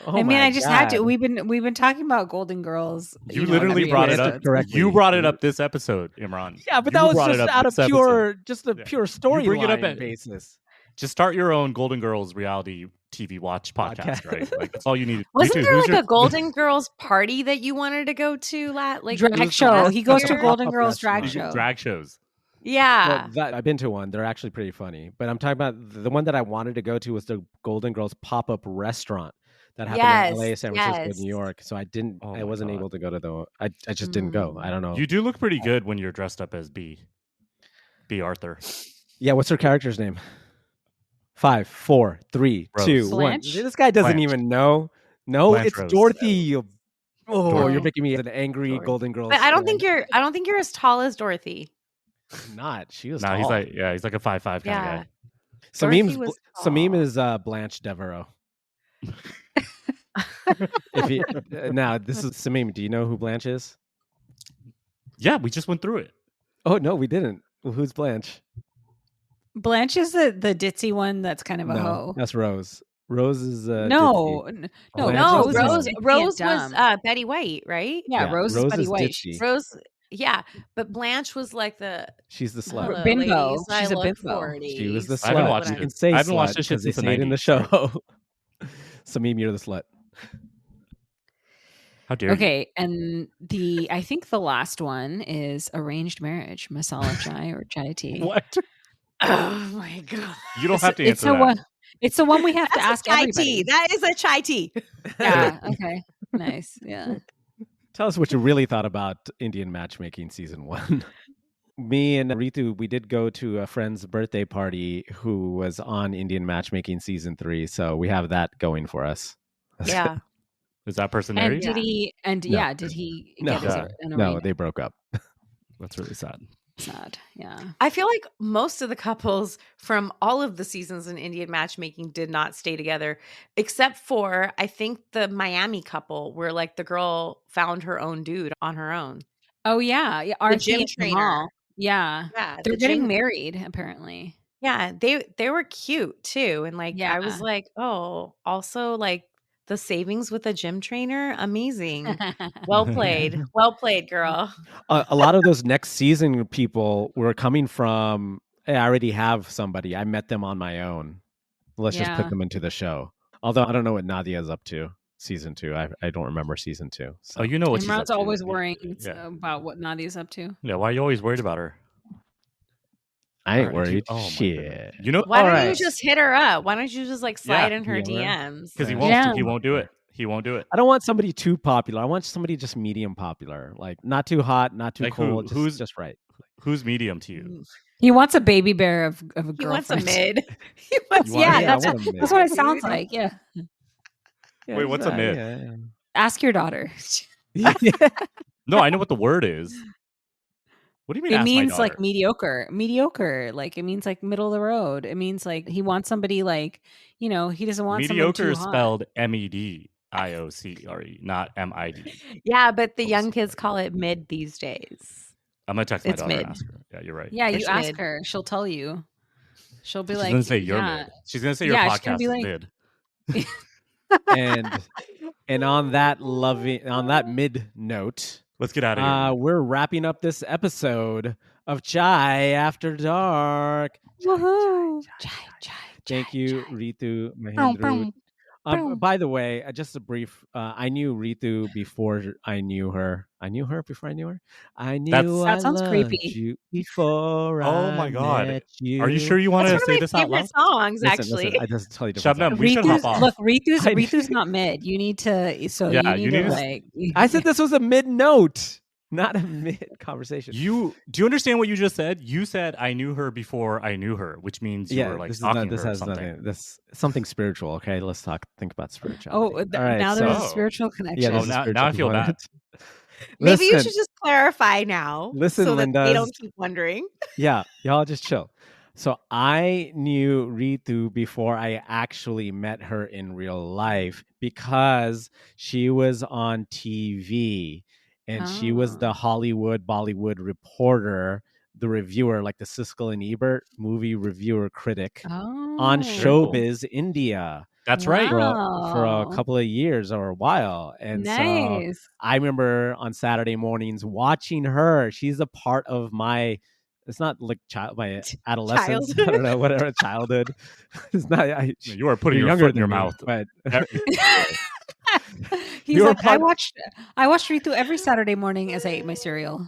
Speaker 1: Oh
Speaker 3: I mean,
Speaker 1: my
Speaker 3: I just had to.
Speaker 1: God.
Speaker 3: We've been talking about Golden Girls.
Speaker 4: You
Speaker 3: know,
Speaker 4: literally
Speaker 3: every
Speaker 4: brought it
Speaker 3: episode.
Speaker 4: up.
Speaker 1: correctly.
Speaker 4: You brought it up this episode, Imran.
Speaker 1: Yeah, but
Speaker 4: You
Speaker 1: that was
Speaker 4: brought it
Speaker 1: just
Speaker 4: up
Speaker 1: out of
Speaker 4: this
Speaker 1: pure,
Speaker 4: episode.
Speaker 1: just a
Speaker 4: Yeah.
Speaker 1: pure
Speaker 4: You bring it up
Speaker 1: storyline
Speaker 4: at-
Speaker 1: basis.
Speaker 4: Just start your own Golden Girls reality TV watch podcast, right? Like that's all you need.
Speaker 2: Wasn't
Speaker 4: Ritu,
Speaker 2: there
Speaker 4: who's
Speaker 2: like
Speaker 4: your-
Speaker 2: a Golden Girls party that you wanted to go to? Like
Speaker 3: Drag
Speaker 1: was the
Speaker 3: show.
Speaker 1: last-
Speaker 3: He goes
Speaker 1: that's
Speaker 3: to
Speaker 1: a
Speaker 3: a Golden
Speaker 1: pop-up
Speaker 3: Girls drag
Speaker 1: restaurant.
Speaker 3: show.
Speaker 4: drag shows?
Speaker 2: Yeah.
Speaker 1: Well, I've been to one. They're actually pretty funny. But I'm talking about the one that I wanted to go to was the Golden Girls pop-up restaurant that happened in LA, San Francisco,
Speaker 2: yes.
Speaker 1: New York. So I
Speaker 4: Oh
Speaker 1: I
Speaker 4: my
Speaker 1: wasn't
Speaker 4: God.
Speaker 1: able to go to the. I just didn't go. I don't know.
Speaker 4: You do look pretty good when you're dressed up as B Arthur.
Speaker 1: Yeah, what's her character's name? 5, 4, 3,
Speaker 4: Rose.
Speaker 1: 2, 1.
Speaker 3: Blanche?
Speaker 1: This guy doesn't
Speaker 4: Blanche.
Speaker 1: even know. No,
Speaker 4: Blanche
Speaker 1: it's
Speaker 4: Rose.
Speaker 1: Dorothy. You- Oh,
Speaker 2: Dorothy.
Speaker 1: you're making me an angry
Speaker 2: Dorothy.
Speaker 1: Golden Girls.
Speaker 2: But I don't
Speaker 1: fan.
Speaker 2: think you're as tall as Dorothy.
Speaker 1: Not. She was
Speaker 4: No,
Speaker 1: tall.
Speaker 4: he's like he's like a 5'5" kind
Speaker 2: Yeah.
Speaker 4: of guy.
Speaker 1: Samim's,
Speaker 2: Dorothy was
Speaker 1: Samim
Speaker 2: tall.
Speaker 1: is Blanche Devereaux. If you, now, this is Samim. Do you know who Blanche is?
Speaker 4: Yeah, we just went through it.
Speaker 1: Oh, no, we didn't. Well, who's Blanche?
Speaker 3: Blanche is the ditzy one that's kind of a
Speaker 1: No,
Speaker 3: hoe.
Speaker 1: that's Rose. Rose is
Speaker 3: No,
Speaker 1: ditzy.
Speaker 3: no,
Speaker 1: Blanche
Speaker 2: No,
Speaker 1: is
Speaker 2: Rose
Speaker 1: ditzy and
Speaker 2: was
Speaker 3: dumb.
Speaker 2: Betty White, right?
Speaker 3: Yeah, Rose is Betty
Speaker 1: is
Speaker 3: White.
Speaker 1: ditzy.
Speaker 2: Rose, yeah, but Blanche was like the
Speaker 1: She's the slut.
Speaker 2: hello,
Speaker 3: Bimbo.
Speaker 2: ladies, I
Speaker 3: She's a
Speaker 2: look
Speaker 3: bimbo.
Speaker 2: 40.
Speaker 1: She was the
Speaker 4: I haven't
Speaker 1: slut.
Speaker 4: watched
Speaker 1: You
Speaker 4: it.
Speaker 1: can say
Speaker 4: I haven't watched
Speaker 1: slut
Speaker 4: this shit
Speaker 1: because they
Speaker 4: since the
Speaker 1: say it in the
Speaker 4: 90s.
Speaker 1: show. Samim, you're the slut.
Speaker 4: How dare you?
Speaker 3: Okay, and I think the last one is arranged marriage, masala chai or chai tea.
Speaker 4: What?
Speaker 2: Oh my god,
Speaker 4: You don't have to
Speaker 3: It's
Speaker 4: answer
Speaker 3: the
Speaker 4: that.
Speaker 3: one. It's the one we have to
Speaker 2: that's
Speaker 3: ask
Speaker 2: a chai
Speaker 3: everybody.
Speaker 2: tea. That is a chai tea.
Speaker 3: Yeah. Okay. Nice. Yeah.
Speaker 1: Tell us what you really thought about Indian matchmaking season 1. Me and Ritu, we did go to a friend's birthday party who was on Indian matchmaking season 3. So we have that going for us.
Speaker 2: Yeah.
Speaker 4: Is that person
Speaker 3: And
Speaker 4: married?
Speaker 3: did he? And
Speaker 1: No.
Speaker 3: yeah, did he
Speaker 1: No.
Speaker 3: get his
Speaker 4: Yeah.
Speaker 3: an
Speaker 1: No,
Speaker 3: arrangement?
Speaker 1: they broke up.
Speaker 4: That's really sad.
Speaker 3: Sad. Yeah.
Speaker 2: I feel like most of the couples from all of the seasons in Indian matchmaking did not stay together, except for I think the Miami couple, where like the girl found her own dude on her own.
Speaker 3: Oh yeah. Yeah.
Speaker 2: The
Speaker 3: Aren't
Speaker 2: gym
Speaker 3: they
Speaker 2: trainer.
Speaker 3: Jamal? Yeah.
Speaker 2: Yeah,
Speaker 3: They're
Speaker 2: the
Speaker 3: getting
Speaker 2: gym-
Speaker 3: married apparently.
Speaker 2: Yeah, they were cute too, and like I was
Speaker 3: Yeah.
Speaker 2: like, oh, also like the savings with a gym trainer, amazing. Well played, girl.
Speaker 1: A lot of those next season people were coming from, hey, I already have somebody. I met them on my own. Let's just put
Speaker 3: Yeah.
Speaker 1: them into the show. Although I don't know what Nadia's up to season 2. I don't remember season 2. So.
Speaker 4: Oh, you know what she's up
Speaker 3: Imran's
Speaker 4: to.
Speaker 3: always worrying
Speaker 4: Yeah.
Speaker 3: about what Nadia's up to.
Speaker 4: Yeah, why are you always worried about her?
Speaker 1: I ain't
Speaker 4: Alright,
Speaker 1: worried.
Speaker 4: oh my
Speaker 1: Shit.
Speaker 4: goodness. You know,
Speaker 2: Why don't you
Speaker 1: Alright.
Speaker 2: just hit her up? Why don't you just like slide
Speaker 4: Yeah,
Speaker 2: in her
Speaker 1: DM her.
Speaker 2: DMs?
Speaker 4: because he
Speaker 1: Yeah.
Speaker 4: won't.
Speaker 3: Yeah.
Speaker 4: He won't do it. He won't do it.
Speaker 1: I don't want somebody too popular. I want somebody just medium popular. Like not too hot, not too
Speaker 4: Like who-
Speaker 1: cold.
Speaker 4: who's-
Speaker 1: just right.
Speaker 4: Who's medium to you?
Speaker 3: He wants a baby bear of a
Speaker 2: He wants a
Speaker 3: girlfriend.
Speaker 2: mid. He wants
Speaker 4: You want-
Speaker 3: Yeah,
Speaker 1: Yeah, I
Speaker 3: that's
Speaker 1: want
Speaker 3: what,
Speaker 1: a mid.
Speaker 3: that's what it sounds like. Yeah.
Speaker 1: Yeah,
Speaker 4: Wait, what's a mid?
Speaker 1: Yeah,
Speaker 3: Ask your daughter.
Speaker 1: yeah.
Speaker 4: No, I know what the word is. What do you mean?
Speaker 3: It
Speaker 4: ask my
Speaker 3: means like
Speaker 4: daughter?
Speaker 3: mediocre. Like it means like middle of the road. It means like he wants somebody like, he doesn't want
Speaker 4: Mediocre
Speaker 3: someone
Speaker 4: is
Speaker 3: too hot.
Speaker 4: spelled MED. MIDOCRE, not MID.
Speaker 2: Yeah, but the young kids call it mid these days.
Speaker 4: I'm going to text my
Speaker 2: It's
Speaker 4: daughter
Speaker 2: mid.
Speaker 4: and ask her. Yeah, you're right.
Speaker 3: Yeah, you
Speaker 2: It's
Speaker 3: ask
Speaker 2: mid.
Speaker 3: her. She'll tell you. She'll be
Speaker 4: She's
Speaker 3: like,
Speaker 4: going to say you're
Speaker 3: yeah.
Speaker 4: mid. She's going to say your
Speaker 3: Yeah, she's gonna
Speaker 4: podcast
Speaker 3: be
Speaker 4: is
Speaker 3: like-
Speaker 4: mid.
Speaker 1: And on that mid note,
Speaker 4: Let's get out of here.
Speaker 1: we're wrapping up this episode of Chai After Dark.
Speaker 3: Woohoo!
Speaker 1: Thank you, Ritu Mahindru. By the way, just a brief. I knew Ritu before I knew her. I knew her before I knew her. I knew
Speaker 3: That
Speaker 1: I
Speaker 3: sounds
Speaker 1: loved
Speaker 3: creepy.
Speaker 1: you before
Speaker 4: Oh my
Speaker 1: I
Speaker 4: God.
Speaker 1: met you.
Speaker 4: Are you sure you want
Speaker 2: That's
Speaker 4: to
Speaker 2: one
Speaker 4: say
Speaker 2: of my
Speaker 4: this out loud?
Speaker 2: favorite songs, actually.
Speaker 1: Listen, I just tell you different
Speaker 4: Shabnam,
Speaker 1: songs.
Speaker 4: we should hop off.
Speaker 3: Look, Ritu's not mid. You need to. So
Speaker 4: Yeah,
Speaker 3: you need to like.
Speaker 1: I said this was a mid note, not a mid conversation.
Speaker 4: Do you understand what you just said? You said I knew her before I knew her, which means you were like stalking her or something.
Speaker 1: This something spiritual. Okay, let's think about spirituality.
Speaker 3: Oh,
Speaker 1: all right,
Speaker 3: now there's a
Speaker 4: so-
Speaker 3: spiritual connection.
Speaker 1: yeah,
Speaker 4: Oh, now I feel bad.
Speaker 2: Maybe you
Speaker 1: Listen,
Speaker 2: should just clarify now
Speaker 1: Listen,
Speaker 2: so that they
Speaker 1: Lindas.
Speaker 2: don't keep wondering.
Speaker 1: Yeah, y'all just chill. So I knew Ritu before I actually met her in real life because she was on TV and she was the Hollywood Bollywood reporter, the reviewer, like the Siskel and Ebert movie reviewer critic on Showbiz India.
Speaker 4: That's right.
Speaker 1: For a couple of years or a while. And so I remember on Saturday mornings watching her. She's a part of my, it's not like my adolescence, I don't know, whatever, childhood. It's not.
Speaker 4: You are putting your
Speaker 1: younger
Speaker 4: foot in your
Speaker 1: than me,
Speaker 4: mouth.
Speaker 1: but
Speaker 3: He's like, I watched Ritu every Saturday morning as I ate my cereal.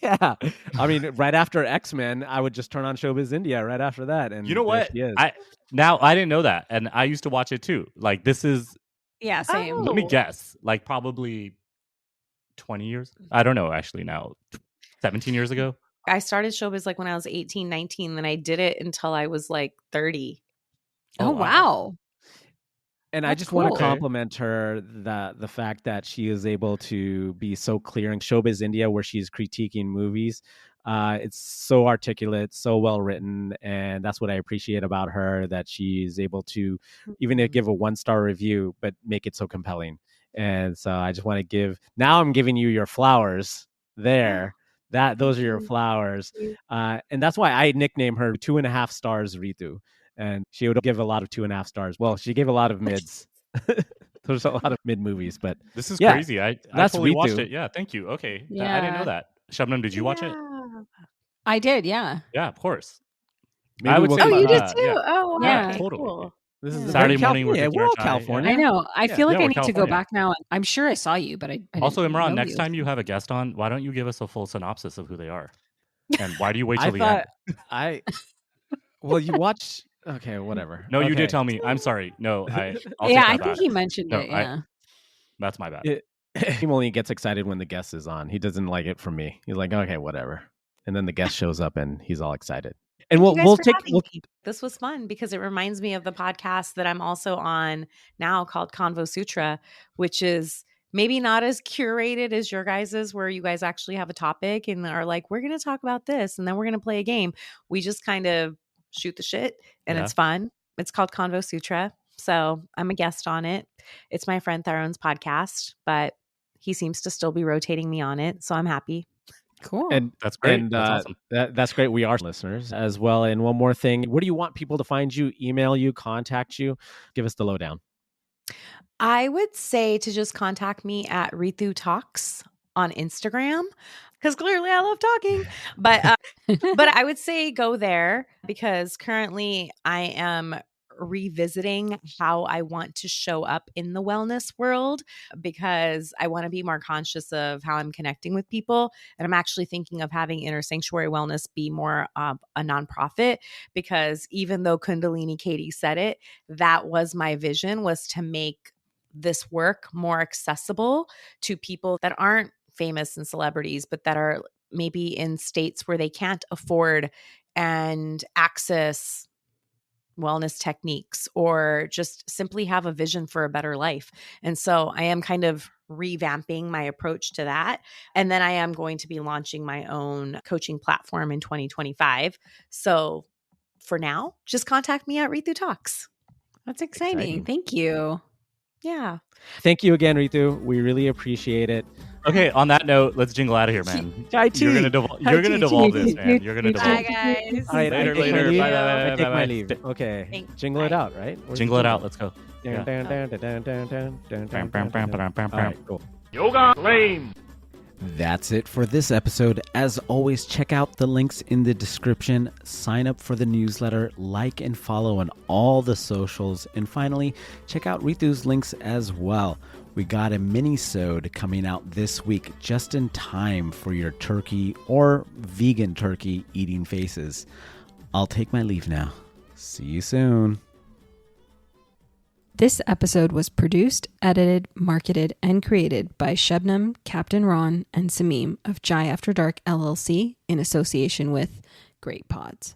Speaker 1: Yeah, I mean, right after X-Men, I would just turn on Showbiz India right after that, and
Speaker 4: you know what?
Speaker 1: She is.
Speaker 4: I didn't know that, and I used to watch it too. Like this is,
Speaker 3: yeah, same.
Speaker 2: Oh.
Speaker 4: let me guess, like probably 20 years. I don't know actually now, 17 years ago.
Speaker 2: I started Showbiz like when I was 18, 19, then I did it until I was like 30.
Speaker 3: Oh, wow.
Speaker 1: And I just want to compliment her the fact that she is able to be so clear in Showbiz India, where she's critiquing movies. It's so articulate, so well written, and that's what I appreciate about her. That she's able to even give a 1-star review, but make it so compelling. And so I just want to give. Now I'm giving you your flowers there. Those are your flowers, and that's why I nickname her 2.5 stars Ritu. And she would give a lot of 2.5 stars. Well, she gave a lot of mids. There's a lot of mid movies, but
Speaker 4: this is crazy. I totally watched
Speaker 1: Ritu.
Speaker 4: it. Yeah, thank you. Okay,
Speaker 3: Yeah.
Speaker 4: I didn't know that. Shabnam, did you watch it?
Speaker 3: I did. Yeah.
Speaker 4: Yeah, of course.
Speaker 1: Maybe
Speaker 4: I would
Speaker 1: we'll
Speaker 4: say,
Speaker 2: Oh, you did too?
Speaker 4: yeah.
Speaker 2: Oh, wow.
Speaker 3: Yeah,
Speaker 2: Okay,
Speaker 4: totally.
Speaker 2: cool.
Speaker 1: This is
Speaker 4: Saturday
Speaker 1: very
Speaker 4: morning.
Speaker 1: California. We're all
Speaker 4: Chai.
Speaker 1: California.
Speaker 3: I know. I feel like
Speaker 4: we're
Speaker 3: I need to go
Speaker 4: California.
Speaker 3: back now. I'm sure I saw you, but I
Speaker 4: Also,
Speaker 3: didn't
Speaker 4: Imran,
Speaker 3: know
Speaker 4: next
Speaker 3: you.
Speaker 4: time you have a guest on, why don't you give us a full synopsis of who they are? And why do you wait
Speaker 1: I
Speaker 4: till the end?
Speaker 1: thought well, you watch. Okay, whatever.
Speaker 4: No, you
Speaker 1: Okay.
Speaker 4: did tell me. I'm sorry. No, I'll
Speaker 3: Yeah,
Speaker 4: take
Speaker 3: I
Speaker 4: that
Speaker 3: think
Speaker 4: back.
Speaker 3: he mentioned
Speaker 4: No,
Speaker 3: it. Yeah.
Speaker 4: That's my bad.
Speaker 1: He only gets excited when the guest is on. He doesn't like it from me. He's like, okay, whatever. And then the guest shows up and he's all excited. And
Speaker 2: Thank you guys
Speaker 1: we'll
Speaker 2: for
Speaker 1: take.
Speaker 2: having me. This was fun because it reminds me of the podcast that I'm also on now called Convo Sutra, which is maybe not as curated as your guys's, where you guys actually have a topic and are like, we're going to talk about this and then we're going to play a game. We just kind of shoot the shit and it's fun. It's called Convo Sutra. So I'm a guest on it. It's my friend Theron's podcast, but he seems to still be rotating me on it. So I'm happy.
Speaker 3: Cool.
Speaker 1: And
Speaker 4: That's great.
Speaker 1: And
Speaker 4: That's awesome.
Speaker 1: that's great. We are listeners as well. And one more thing, where do you want people to find you, email you, contact you? Give us the lowdown.
Speaker 2: I would say to just contact me at Ritu Talks on Instagram because clearly I love talking. But I would say go there because currently I am revisiting how I want to show up in the wellness world because I want to be more conscious of how I'm connecting with people. And I'm actually thinking of having Inner Sanctuary Wellness be more a nonprofit because even though Kundalini Katie said it, that was my vision, was to make this work more accessible to people that aren't famous and celebrities, but that are maybe in states where they can't afford and access wellness techniques or just simply have a vision for a better life. And so I am kind of revamping my approach to that. And then I am going to be launching my own coaching platform in 2025. So for now, just contact me at Ritu Talks.
Speaker 3: That's exciting. Thank you.
Speaker 2: Yeah.
Speaker 1: Thank you again, Ritu. We really appreciate it.
Speaker 4: Okay, on that note, let's jingle out of here, man.
Speaker 1: Chai tea.
Speaker 4: You're gonna devolve this, man. You're gonna
Speaker 2: Bye,
Speaker 4: devolve.
Speaker 2: guys.
Speaker 1: All right,
Speaker 4: Later,
Speaker 1: I take
Speaker 4: later.
Speaker 1: my leave.
Speaker 4: Bye, bye,
Speaker 1: I
Speaker 4: bye,
Speaker 1: take
Speaker 4: bye,
Speaker 1: my
Speaker 4: bye.
Speaker 1: leave. Okay.
Speaker 2: Thanks.
Speaker 1: Jingle it
Speaker 2: Bye.
Speaker 1: out, right? Where's
Speaker 4: Jingle
Speaker 1: the
Speaker 4: it out. Let's go.
Speaker 1: Dun, dun, dun, dun, dun, dun, dun, dun, dun,
Speaker 4: Bam,
Speaker 1: dun,
Speaker 4: bam, bam,
Speaker 1: dun,
Speaker 4: bam,
Speaker 1: dun.
Speaker 4: bam,
Speaker 1: All right,
Speaker 4: bam.
Speaker 1: cool.
Speaker 5: Yoga Flame.
Speaker 1: That's it for this episode. As always, check out the links in the description. Sign up for the newsletter, like and follow on all the socials. And finally, check out Ritu's links as well. We got a mini-sode coming out this week just in time for your turkey or vegan turkey eating faces. I'll take my leave now. See you soon.
Speaker 3: This episode was produced, edited, marketed, and created by Shebnam, Captain Ron, and Samim of Jai After Dark LLC in association with Great Pods.